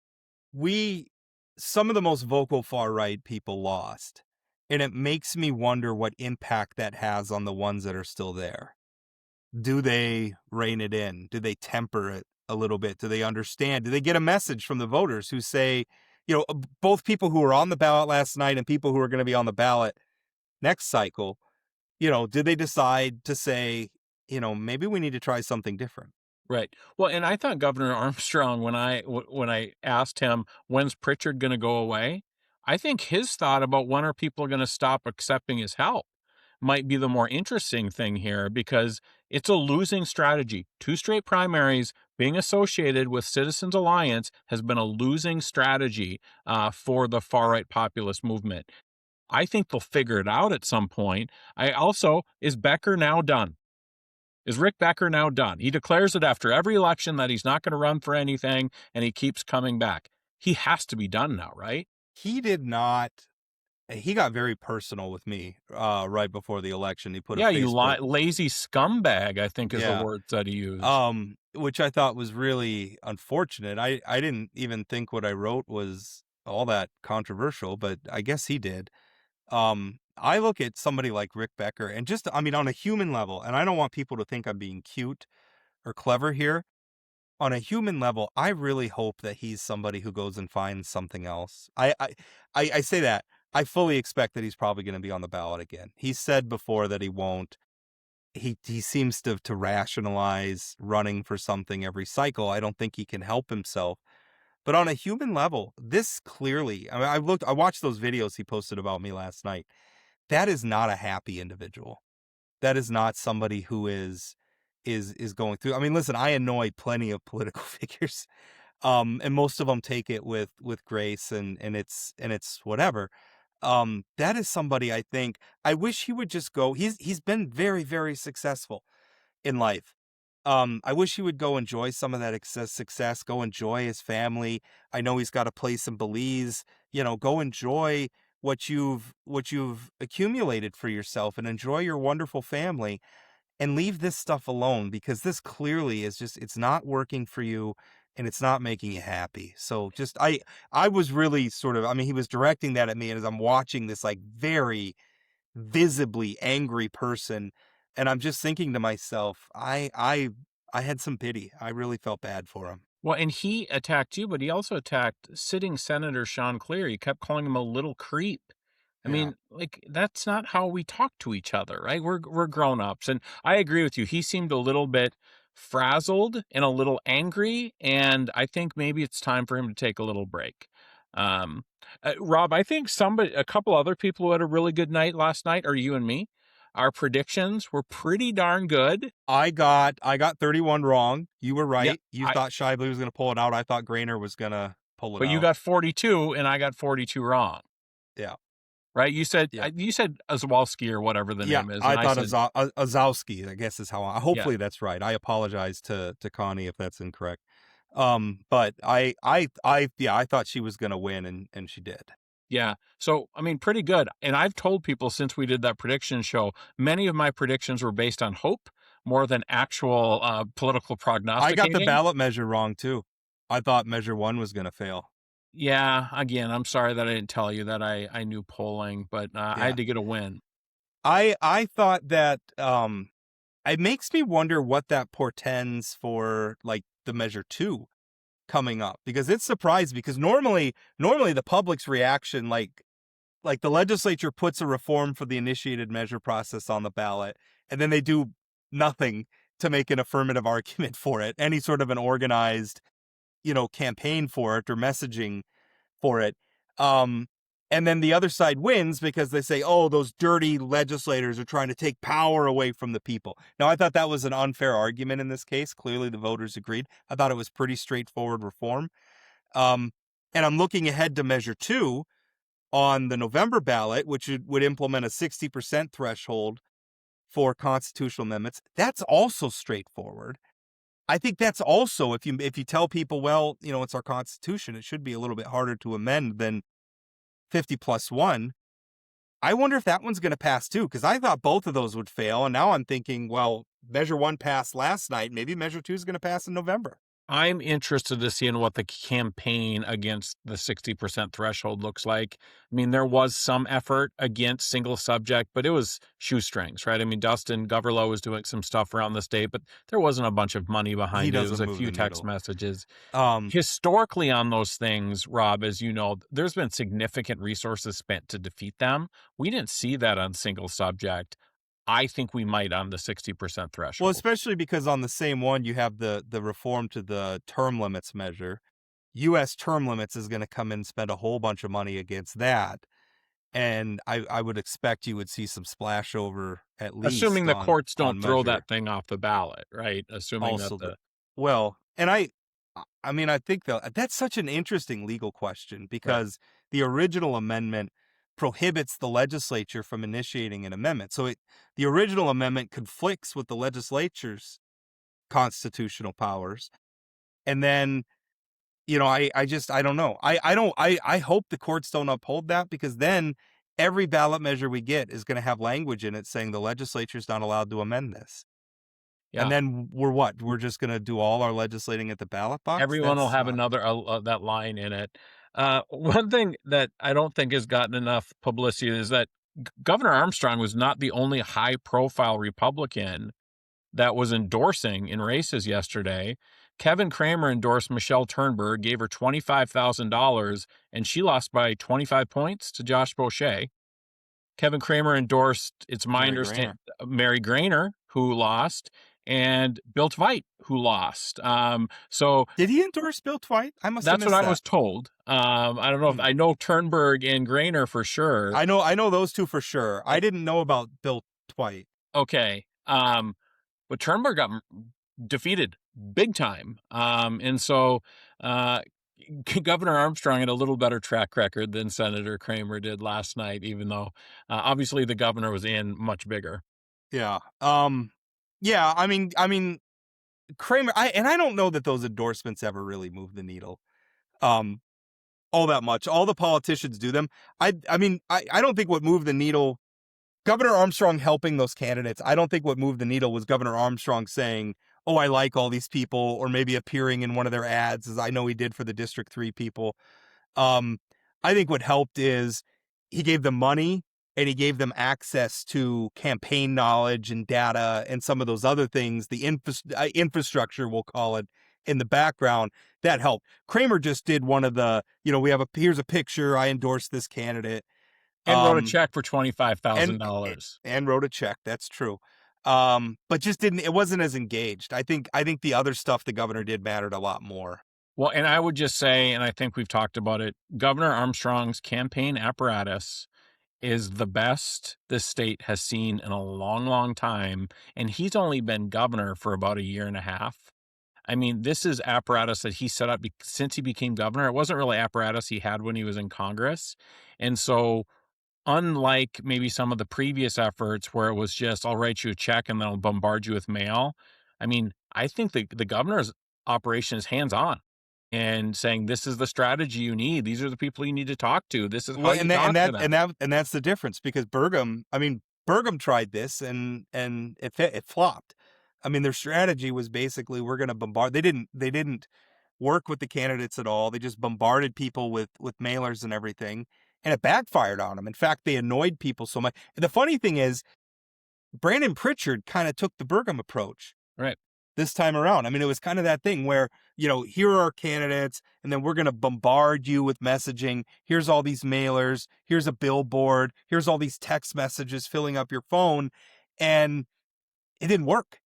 Some of the most vocal far right people lost, and it makes me wonder what impact that has on the ones that are still there. Do they rein it in? Do they temper it a little bit? Do they understand? Do they get a message from the voters who say, both people who were on the ballot last night and people who are going to be on the ballot next cycle? Did they decide to say, maybe we need to try something different? Right. Well, and I thought Governor Armstrong, when I asked him, when's Pritchard going to go away? I think his thought about when are people going to stop accepting his help might be the more interesting thing here, because it's a losing strategy. 2 straight primaries being associated with Citizens Alliance has been a losing strategy for the far-right populist movement. I think they'll figure it out at some point. Is Becker now done? Is Rick Becker now done? He declares it after every election that he's not going to run for anything, and he keeps coming back. He has to be done now, right? He did not. He got very personal with me right before the election. He put you lazy scumbag, I think is the words that he used. Which I thought was really unfortunate. I didn't even think what I wrote was all that controversial, but I guess he did. I look at somebody like Rick Becker and on a human level, and I don't want people to think I'm being cute or clever here. On a human level, I really hope that he's somebody who goes and finds something else. I say that. I fully expect that he's probably going to be on the ballot again. He said before that he won't. He seems to rationalize running for something every cycle. I don't think he can help himself. But on a human level, this clearly, I mean, I watched those videos he posted about me last night. That is not a happy individual. That is not somebody who is going through. I mean, listen, I annoy plenty of political figures. And most of them take it with grace and it's whatever. That is somebody I think I wish he would just go. He's been very, very successful in life. I wish he would go enjoy some of that success, go enjoy his family. I know he's got a place in Belize, go enjoy what you've accumulated for yourself and enjoy your wonderful family and leave this stuff alone, because this clearly is just, it's not working for you and it's not making you happy. So just, I was really sort of, I mean, he was directing that at me, and as I'm watching this like very visibly angry person, and I'm just thinking to myself, I had some pity. I really felt bad for him. Well, and he attacked you, but he also attacked sitting Senator Sean Clear. He kept calling him a little creep. I mean, like, that's not how we talk to each other, right? We're grown-ups. And I agree with you. He seemed a little bit frazzled and a little angry, and I think maybe it's time for him to take a little break. Rob, I think a couple other people who had a really good night last night are you and me. Our predictions were pretty darn good. I got 31 wrong. You were right. Yeah, you thought Shively was going to pull it out. I thought Grainer was going to pull it out. But you got 42 and I got 42 wrong. Yeah. Right? You said Ozwalski or whatever the name is. I thought Ozowski, I guess is how hopefully that's right. I apologize to Connie if that's incorrect. But I thought she was going to win, and she did. Yeah. So, I mean, pretty good. And I've told people since we did that prediction show, many of my predictions were based on hope more than actual political prognosticating. I got the ballot measure wrong, too. I thought measure 1 was going to fail. Yeah. Again, I'm sorry that I didn't tell you that I knew polling, but I had to get a win. I thought that it makes me wonder what that portends for, like, the measure 2 coming up, because it's surprised, because normally the public's reaction, like the legislature puts a reform for the initiated measure process on the ballot, and then they do nothing to make an affirmative argument for it, any sort of an organized, campaign for it or messaging for it. And then the other side wins because they say, oh, those dirty legislators are trying to take power away from the people. Now, I thought that was an unfair argument in this case. Clearly, the voters agreed. I thought it was pretty straightforward reform. And I'm looking ahead to measure 2 on the November ballot, which would implement a 60% threshold for constitutional amendments. That's also straightforward. I think that's also, if you tell people, well, it's our Constitution, it should be a little bit harder to amend than 50+1. I wonder if that one's going to pass too, because I thought both of those would fail. And now I'm thinking, well, measure 1 passed last night. Maybe measure 2 is going to pass in November. I'm interested to see what the campaign against the 60% threshold looks like. I mean, there was some effort against single subject, but it was shoestrings, right? I mean, Dustin Goverlow was doing some stuff around the state, but there wasn't a bunch of money behind it. It was a few text messages. Historically on those things, Rob, as you know, there's been significant resources spent to defeat them. We didn't see that on single subject. I think we might on the 60% threshold. Well, especially because on the same one, you have the reform to the term limits measure. U.S. term limits is going to come in and spend a whole bunch of money against that. And I would expect you would see some splash over at least. Assuming the courts don't throw that thing off the ballot, right? Assuming also that well, and I mean, I think that's such an interesting legal question, because the original amendment prohibits the legislature from initiating an amendment. So the original amendment conflicts with the legislature's constitutional powers. And then, I don't know. I hope the courts don't uphold that, because then every ballot measure we get is going to have language in it saying the legislature's not allowed to amend this. Yeah. And then we're just going to do all our legislating at the ballot box? Everyone will have another that line in it. One thing that I don't think has gotten enough publicity is that Governor Armstrong was not the only high-profile Republican that was endorsing in races yesterday. Kevin Cramer endorsed Michelle Turnberg, gave her $25,000, and she lost by 25 points to Josh Beauchesne. Kevin Cramer endorsed, it's my understanding, Mary Grainer, who lost, and Bill Tveit, who lost. So did he endorse Bill Tveit? I must have that's missed what that. I was told. I don't know if I know Turnberg and Grainer for sure. I know those two for sure. I didn't know about Bill Tveit. Okay. But Turnberg got defeated big time. And so Governor Armstrong had a little better track record than Senator Kramer did last night, even though obviously the governor was in much bigger. Yeah. Yeah. I mean, Kramer. I don't know that those endorsements ever really move the needle, all that much. All the politicians do them. I mean, I don't think what moved the needle. Governor Armstrong helping those candidates. I don't think what moved the needle was Governor Armstrong saying, "Oh, I like all these people," or maybe appearing in one of their ads, as I know he did for the District 3 people. I think what helped is he gave them money and he gave them access to campaign knowledge and data and some of those other things, the infrastructure, we'll call it, in the background. That helped. Kramer just did one of the, here's a picture, I endorse this candidate. And wrote a check for $25,000. And wrote a check. That's true. But just it wasn't as engaged. I think the other stuff the governor did mattered a lot more. Well, and I would just say, and I think we've talked about it, Governor Armstrong's campaign apparatus is the best this state has seen in a long, long time. And he's only been governor for about a year and a half. I mean, this is apparatus that he set up since he became governor. It wasn't really apparatus he had when he was in Congress. And so unlike maybe some of the previous efforts where it was just, I'll write you a check and then I'll bombard you with mail. I mean, I think the governor's operation is hands-on and saying, this is the strategy you need. These are the people you need to talk to. This is how you talk to them. And that's the difference, because Burgum tried this and it flopped. I mean, their strategy was basically, we're going to bombard. They didn't work with the candidates at all. They just bombarded people with mailers and everything. And it backfired on them. In fact, they annoyed people so much. And the funny thing is, Brandon Pritchard kind of took the Burgum approach. Right. This time around. I mean, it was kind of that thing where, here are our candidates, and then we're going to bombard you with messaging. Here's all these mailers. Here's a billboard. Here's all these text messages filling up your phone. And it didn't work.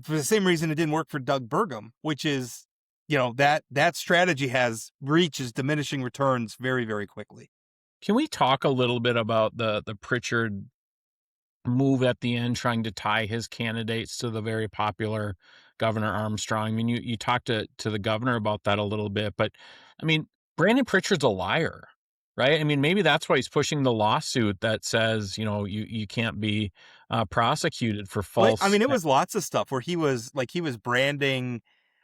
For the same reason it didn't work for Doug Burgum, which is, that strategy reaches diminishing returns very, very quickly. Can we talk a little bit about the Pritchard move at the end, trying to tie his candidates to the very popular Governor Armstrong? I mean, you talked to the governor about that a little bit, but I mean, Brandon Pritchard's a liar, right? I mean, maybe that's why he's pushing the lawsuit that says, you can't be prosecuted for false. Well, I mean, it was lots of stuff where he was branding,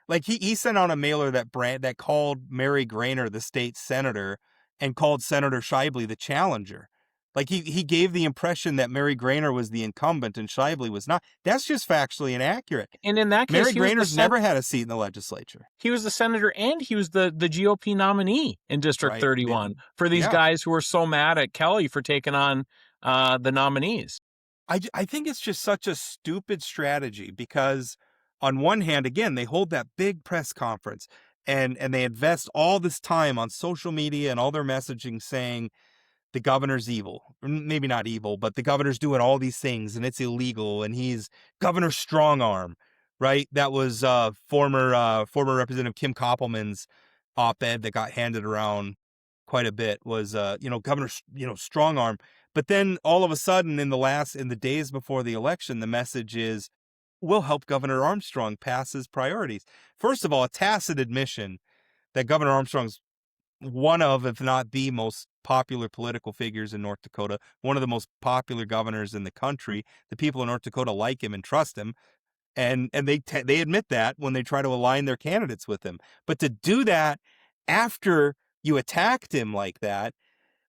like he sent out a mailer that called Mary Grainer the state senator and called Senator Shively the challenger. Like he gave the impression that Mary Grainer was the incumbent and Shively was not. That's just factually inaccurate. And in that case, Mary Grainer's never had a seat in the legislature. He was the senator and he was the GOP nominee in District 31 for these guys who were so mad at Kelly for taking on the nominees. I think it's just such a stupid strategy because on one hand, again, they hold that big press conference and they invest all this time on social media and all their messaging saying the governor's evil. Maybe not evil, but the governor's doing all these things and it's illegal and he's Governor Strongarm, right? That was former Representative Kim Koppelman's op-ed that got handed around quite a bit was Governor Strongarm. But then all of a sudden in the days before the election, the message is, we'll help Governor Armstrong pass his priorities. First of all, a tacit admission that Governor Armstrong's one of, if not the most popular political figures in North Dakota, one of the most popular governors in the country. The people in North Dakota like him and trust him. And they admit that when they try to align their candidates with him. But to do that after you attacked him like that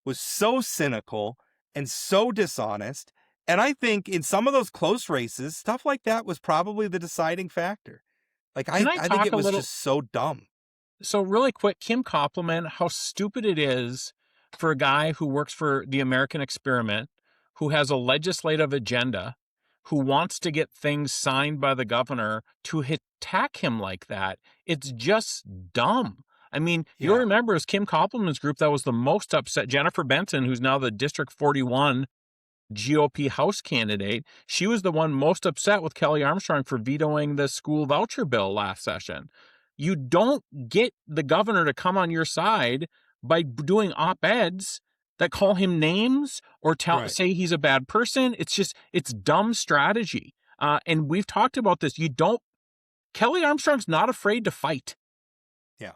was so cynical and so dishonest. And I think in some of those close races, stuff like that was probably the deciding factor. Like, I think it was just so dumb. So really quick, Kim Koppelman, how stupid it is for a guy who works for the American experiment, who has a legislative agenda, who wants to get things signed by the governor, to attack him like that. It's just dumb. I mean, you'll remember it was Kim Koppelman's group that was the most upset. Jennifer Benson, who's now the District 41 GOP House candidate, she was the one most upset with Kelly Armstrong for vetoing the school voucher bill last session. You don't get the governor to come on your side by doing op-eds that call him names or say he's a bad person. It's dumb strategy. And we've talked about this. Kelly Armstrong's not afraid to fight. Yeah.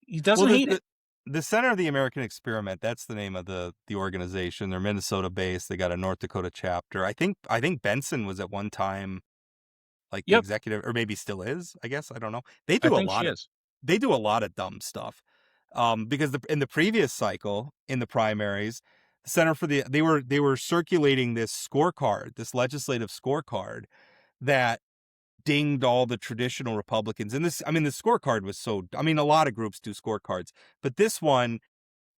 He doesn't hate it. The Center of the American Experiment, that's the name of the organization. They're Minnesota based. They got a North Dakota chapter. I think Benson was at one time like the executive, or maybe still is, I guess. I don't know. They do a lot of dumb stuff. Because in the previous cycle, in the primaries, the Center for the they were circulating this scorecard, this legislative scorecard that dinged all the traditional Republicans. And the scorecard was a lot of groups do scorecards, but this one,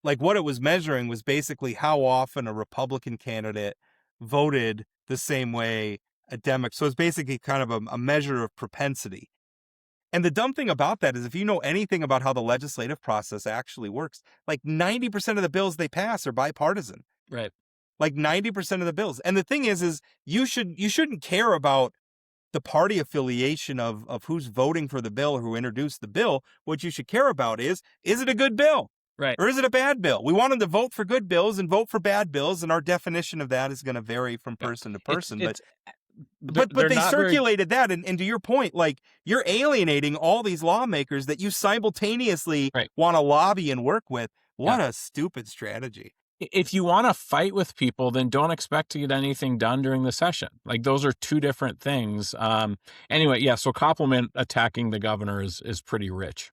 like what it was measuring was basically how often a Republican candidate voted the same way a Democrat. So it's basically kind of a measure of propensity. And the dumb thing about that is if you know anything about how the legislative process actually works, like 90% of the bills they pass are bipartisan. Right. Like 90% of the bills. And the thing is you shouldn't care about the party affiliation of who's voting for the bill or who introduced the bill. What you should care about is it a good bill? Right. Or is it a bad bill? We want them to vote for good bills and vote for bad bills, and our definition of that is going to vary from person to person. But they circulated that, and to your point, like you're alienating all these lawmakers that you simultaneously want to lobby and work with. What a stupid strategy. If you want to fight with people, then don't expect to get anything done during the session. Like those are two different things. Anyway, yeah. So Koppelman attacking the governor is pretty rich.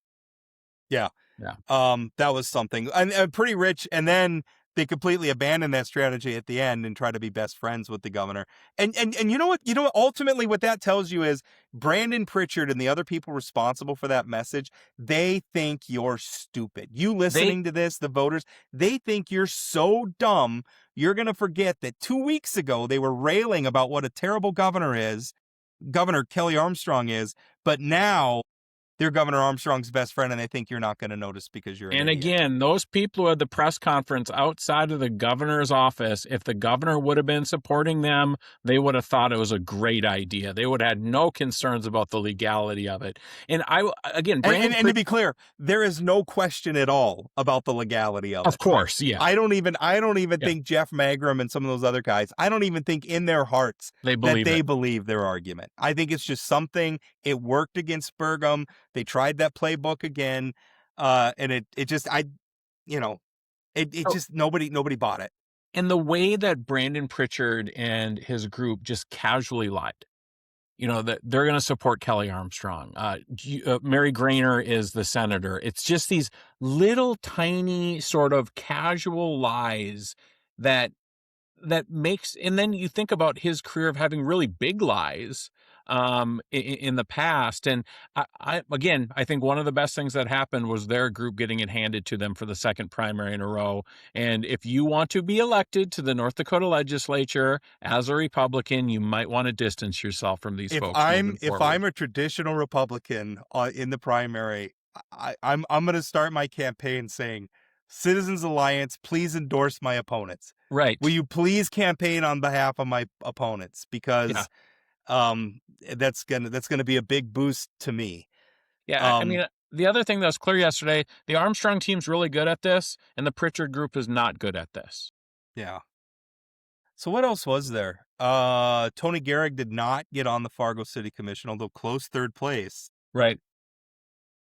Yeah. Yeah. That was something, and pretty rich. And then they completely abandon that strategy at the end and try to be best friends with the governor. And you know what? Ultimately what that tells you is Brandon Pritchard and the other people responsible for that message, they think you're stupid. You listening to this, the voters, they think you're so dumb, you're going to forget that 2 weeks ago they were railing about what a terrible Governor Kelly Armstrong is, but now they're Governor Armstrong's best friend, and they think you're not going to notice because you're an idiot. Again, those people who had the press conference outside of the governor's office, if the governor would have been supporting them, they would have thought it was a great idea. They would have had no concerns about the legality of it. And Brandon, and to be clear, there is no question at all about the legality of it. Of course, yeah. I don't even think Jeff Magrum and some of those other guys, I don't even think in their hearts they believe their argument. I think it's just something, it worked against Burgum. They tried that playbook again, and nobody bought it. And the way that Brandon Pritchard and his group just casually lied, that they're going to support Kelly Armstrong. Mary Grainer is the senator. It's just these little tiny sort of casual lies that makes, and then you think about his career of having really big lies in the past. And I think one of the best things that happened was their group getting it handed to them for the second primary in a row. And if you want to be elected to the North Dakota legislature as a Republican, you might want to distance yourself from these folks. If I'm a traditional Republican in the primary, I'm going to start my campaign saying, Citizens Alliance, please endorse my opponents. Right. Will you please campaign on behalf of my opponents? Because that's gonna be a big boost to me. Yeah. The other thing that was clear yesterday, the Armstrong team's really good at this, and the Pritchard group is not good at this. Yeah. So what else was there? Tony Gehrig did not get on the Fargo City Commission, although close third place. Right.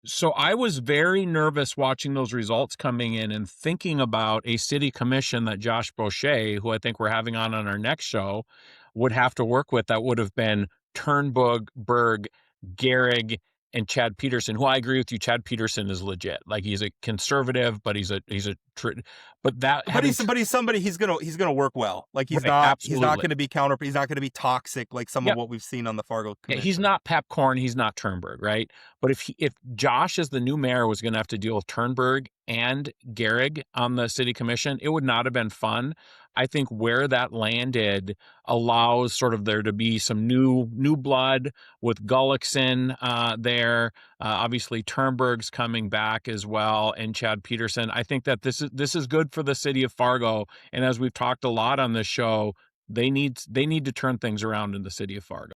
So I was very nervous watching those results coming in and thinking about a city commission that Josh Boucher, who I think we're having on our next show, would have to work with. That would have been Turnberg, Gehrig, and Chad Peterson, who I agree with you. Chad Peterson is legit. Like he's a conservative, but he's somebody he's gonna work well. Like he's not going to be he's not going to be toxic like some of what we've seen on the Fargo Commission. Yeah, he's not Papcorn, he's not Turnberg, right? But if Josh as the new mayor was going to have to deal with Turnberg and Gehrig on the city commission, it would not have been fun. I think where that landed allows sort of there to be some new blood with Gullickson there. Obviously, Turnberg's coming back as well, and Chad Peterson. I think that this is good for the city of Fargo. And as we've talked a lot on this show, they need to turn things around in the city of Fargo.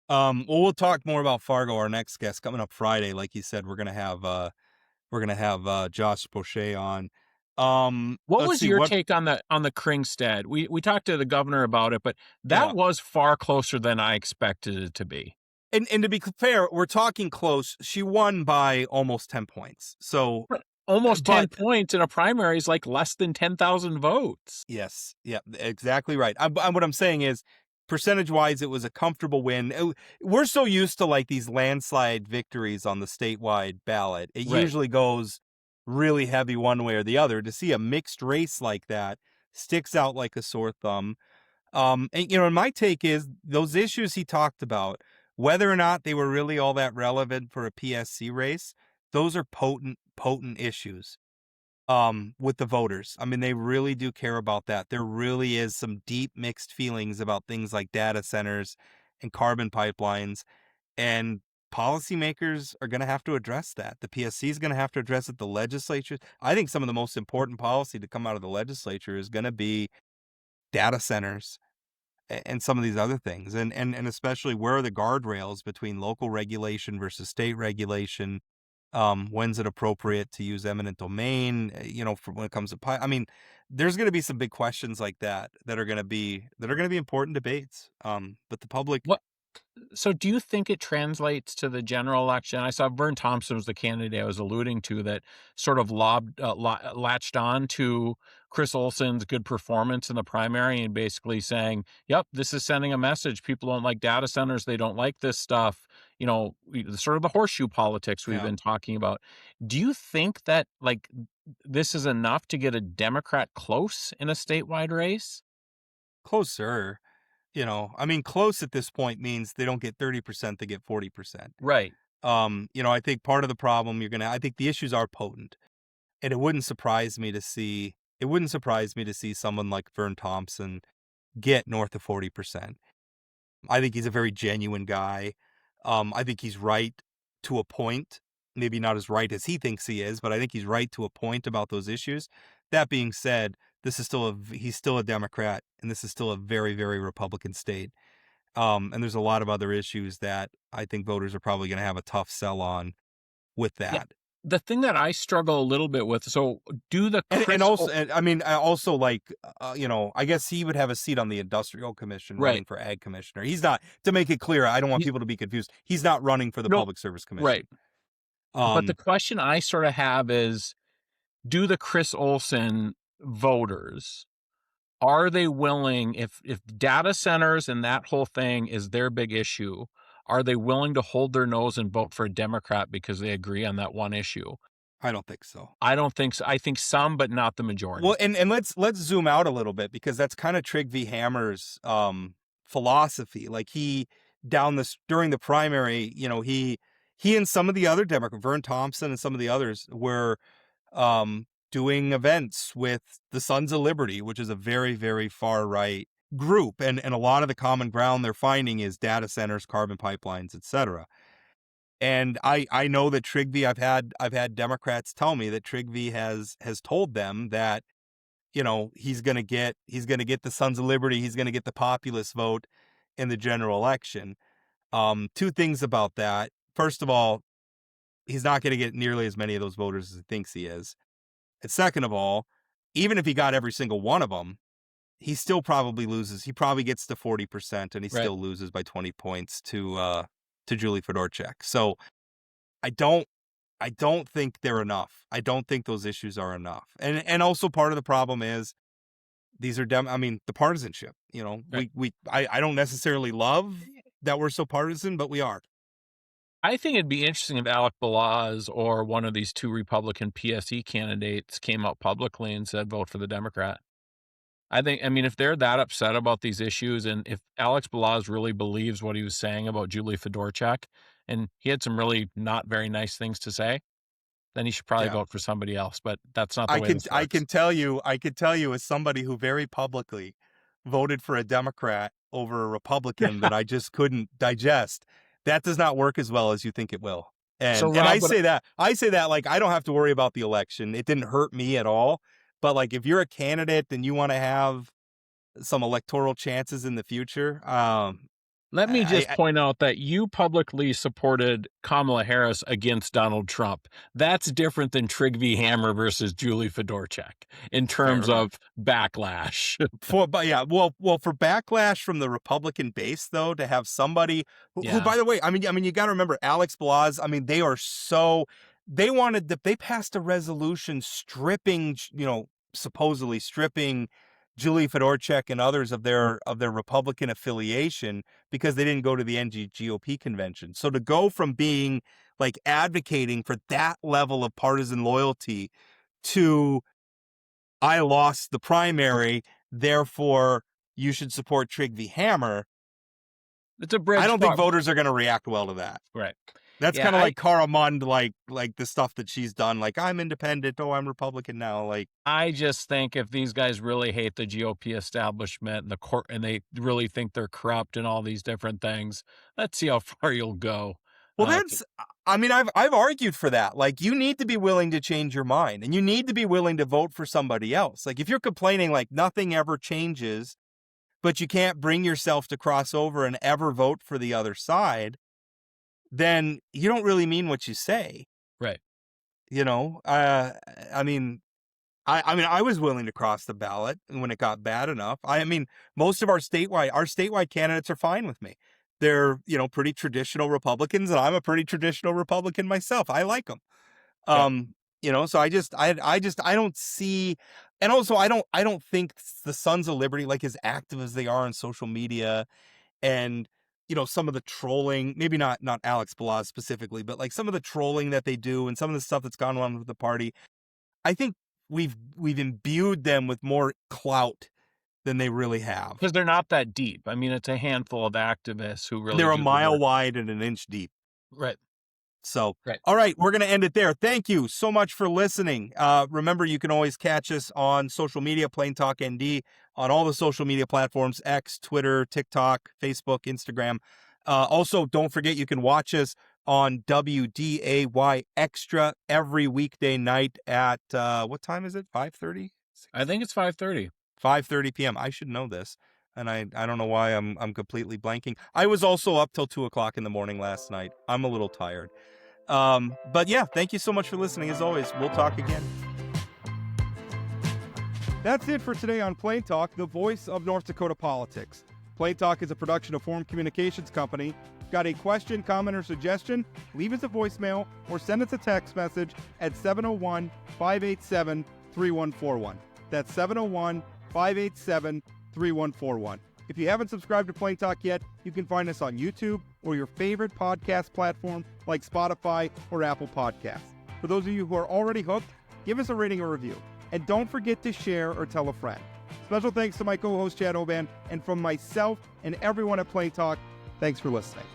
Well, we'll talk more about Fargo. Our next guest coming up Friday, like you said, we're gonna have Josh Boucher on. What Let's was see your what. take on the Kringstead? We talked to the governor about it, but that Yeah. was far closer than I expected it to be. And to be fair, we're talking close. She won by almost 10 points. So almost 10 points in a primary is like less than 10,000 votes. Yes. Yeah, exactly right. What I'm saying is, percentage-wise, it was a comfortable win. We're so used to like these landslide victories on the statewide ballot. It Right. usually goes really heavy one way or the other. To see a mixed race like that sticks out like a sore thumb. And, and my take is those issues he talked about, whether or not they were really all that relevant for a PSC race, those are potent issues with the voters. I mean, they really do care about that. There really is some deep mixed feelings about things like data centers and carbon pipelines, and policymakers are going to have to address that. The PSC is going to have to address it. The legislature, I think some of the most important policy to come out of the legislature is going to be data centers and some of these other things. And especially, where are the guardrails between local regulation versus state regulation? When's it appropriate to use eminent domain? For when it comes to I mean, there's going to be some big questions like that that are going to be important debates. But the public. So do you think it translates to the general election? I saw Vern Thompson was the candidate I was alluding to that sort of latched on to Chris Olson's good performance in the primary and basically saying, yep, this is sending a message. People don't like data centers. They don't like this stuff. Sort of the horseshoe politics we've been talking about. Do you think that like this is enough to get a Democrat close in a statewide race? Closer. I mean, close at this point means they don't get 30%, they get 40%. Right. I think part of the problem I think the issues are potent, and it wouldn't surprise me to see someone like Vern Thompson get north of 40%. I think he's a very genuine guy. I think he's right to a point, maybe not as right as he thinks he is, but I think he's right to a point about those issues. That being said, he's still a Democrat, and this is still a very, very Republican state. And there's a lot of other issues that I think voters are probably going to have a tough sell on with that. Yeah. The thing that I struggle a little bit with, so do the I guess he would have a seat on the Industrial Commission running for Ag Commissioner. He's not, to make it clear, I don't want people to be confused. He's not running for the Public Service Commission. Right. But the question I sort of have is, do the Chris Olson voters, are they willing, if data centers and that whole thing is their big issue, are they willing to hold their nose and vote for a Democrat because they agree on that one issue? I don't think so. I don't think so. I think some, but not the majority. Well, and let's zoom out a little bit, because that's kind of Trigg v. Hammer's philosophy. Like during the primary, he and some of the other Democrats, Vern Thompson and some of the others, were doing events with the Sons of Liberty, which is a very, very far right group, and a lot of the common ground they're finding is data centers, carbon pipelines, etc. And I know that Trigg v. I've had Democrats tell me that Trigg v. has told them that he's gonna get the Sons of Liberty, he's gonna get the populist vote in the general election. Two things about that. First of all, he's not going to get nearly as many of those voters as he thinks he is. And second of all, even if he got every single one of them, he still probably loses. He probably gets to 40%, and he still loses by 20 points to Julie Fedorchak. So I don't think they're enough. I don't think those issues are enough. And also part of the problem is these are the partisanship. I don't necessarily love that we're so partisan, but we are. I think it'd be interesting if Alec Balaz or one of these two Republican PSE candidates came out publicly and said, vote for the Democrat. If they're that upset about these issues, and if Alex Balaz really believes what he was saying about Julie Fedorchak, and he had some really not very nice things to say, then he should probably vote for somebody else. But that's not the way this works. I can tell you as somebody who very publicly voted for a Democrat over a Republican that I just couldn't digest. That does not work as well as you think it will. And, so, Rob, I say that like I don't have to worry about the election. It didn't hurt me at all. But like if you're a candidate and you want to have some electoral chances in the future. Let me just I- point out that you publicly supported Kamala Harris against Donald Trump. That's different than Trygve Hammer versus Julie Fedorchak in terms of backlash. for backlash from the Republican base, though, to have somebody who, by the way, I mean, you got to remember Alex Blas. I mean, they passed a resolution stripping, supposedly stripping Julie Fedorchak and others of their Republican affiliation because they didn't go to the NDGOP convention. So to go from being like advocating for that level of partisan loyalty to I lost the primary, therefore you should support Trygve Hammer. It's a bridge. I don't think voters are going to react well to that. Right. That's kind of like Cara Mund, like the stuff that she's done. Like, I'm independent. Oh, I'm Republican now. Like, I just think if these guys really hate the GOP establishment and the court, and they really think they're corrupt and all these different things, let's see how far you'll go. Well, I've argued for that. Like, you need to be willing to change your mind, and you need to be willing to vote for somebody else. Like, if you're complaining like nothing ever changes, but you can't bring yourself to cross over and ever vote for the other side, then you don't really mean what you say. Right. I was willing to cross the ballot when it got bad enough. I mean, most of our statewide candidates are fine with me. They're, pretty traditional Republicans, and I'm a pretty traditional Republican myself. I like them. So I don't see, and also I don't think the Sons of Liberty, like as active as they are on social media, and some of the trolling, maybe not Alex Blas specifically, but like some of the trolling that they do and some of the stuff that's gone on with the party, I think we've imbued them with more clout than they really have. Because they're not that deep. I mean, it's a handful of activists who really they're a mile wide and an inch deep. Right. So, right. All right, we're going to end it there. Thank you so much for listening. Remember, you can always catch us on social media, Plain Talk ND, on all the social media platforms, X, Twitter, TikTok, Facebook, Instagram. Also, don't forget, you can watch us on WDAY Extra every weekday night at, what time is it? 5:30? I think it's 5:30. 5:30 p.m. I should know this. And I don't know why I'm completely blanking. I was also up till 2:00 in the morning last night. I'm a little tired. But yeah, thank you so much for listening. As always, we'll talk again. That's it for today on Plain Talk, the voice of North Dakota politics. Plain Talk is a production of Forum Communications Company. Got a question, comment, or suggestion? Leave us a voicemail or send us a text message at 701-587-3141. That's 701-587-3141. If you haven't subscribed to Plain Talk yet, you can find us on YouTube or your favorite podcast platform like Spotify or Apple Podcasts. For those of you who are already hooked, give us a rating or review. And don't forget to share or tell a friend. Special thanks to my co-host Chad Oban, and from myself and everyone at Plain Talk, thanks for listening.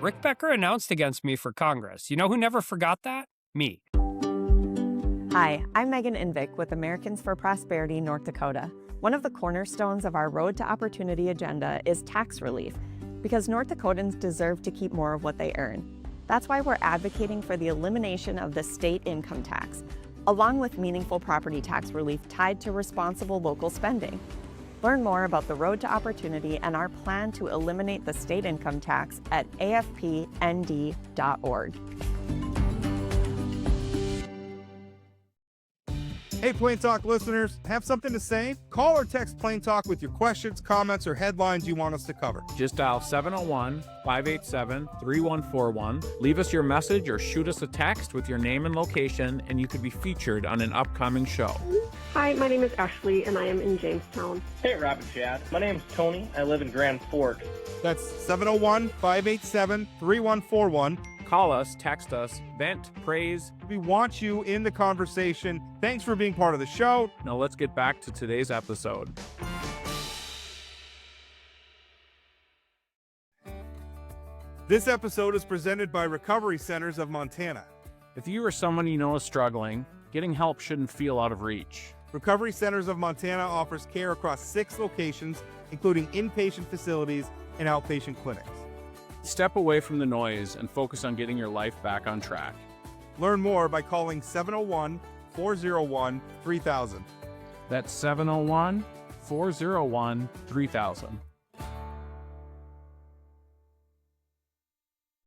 Rick Becker announced against me for Congress. You know who never forgot that? Me. Hi, I'm Megan Invick with Americans for Prosperity, North Dakota. One of the cornerstones of our Road to Opportunity agenda is tax relief, because North Dakotans deserve to keep more of what they earn. That's why we're advocating for the elimination of the state income tax, along with meaningful property tax relief tied to responsible local spending. Learn more about the Road to Opportunity and our plan to eliminate the state income tax at afpnd.org. Hey, Plain Talk listeners, have something to say? Call or text Plain Talk with your questions, comments, or headlines you want us to cover. Just dial 701-587-3141. Leave us your message or shoot us a text with your name and location, and you could be featured on an upcoming show. Hi, my name is Ashley, and I am in Jamestown. Hey, Rob and Chad. My name's Tony. I live in Grand Forks. That's 701-587-3141. Call us, text us, vent, praise. We want you in the conversation. Thanks for being part of the show. Now let's get back to today's episode. This episode is presented by Recovery Centers of Montana. If you or someone you know is struggling, getting help shouldn't feel out of reach. Recovery Centers of Montana offers care across 6 locations, including inpatient facilities and outpatient clinics. Step away from the noise and focus on getting your life back on track. Learn more by calling 701-401-3000. That's 701-401-3000.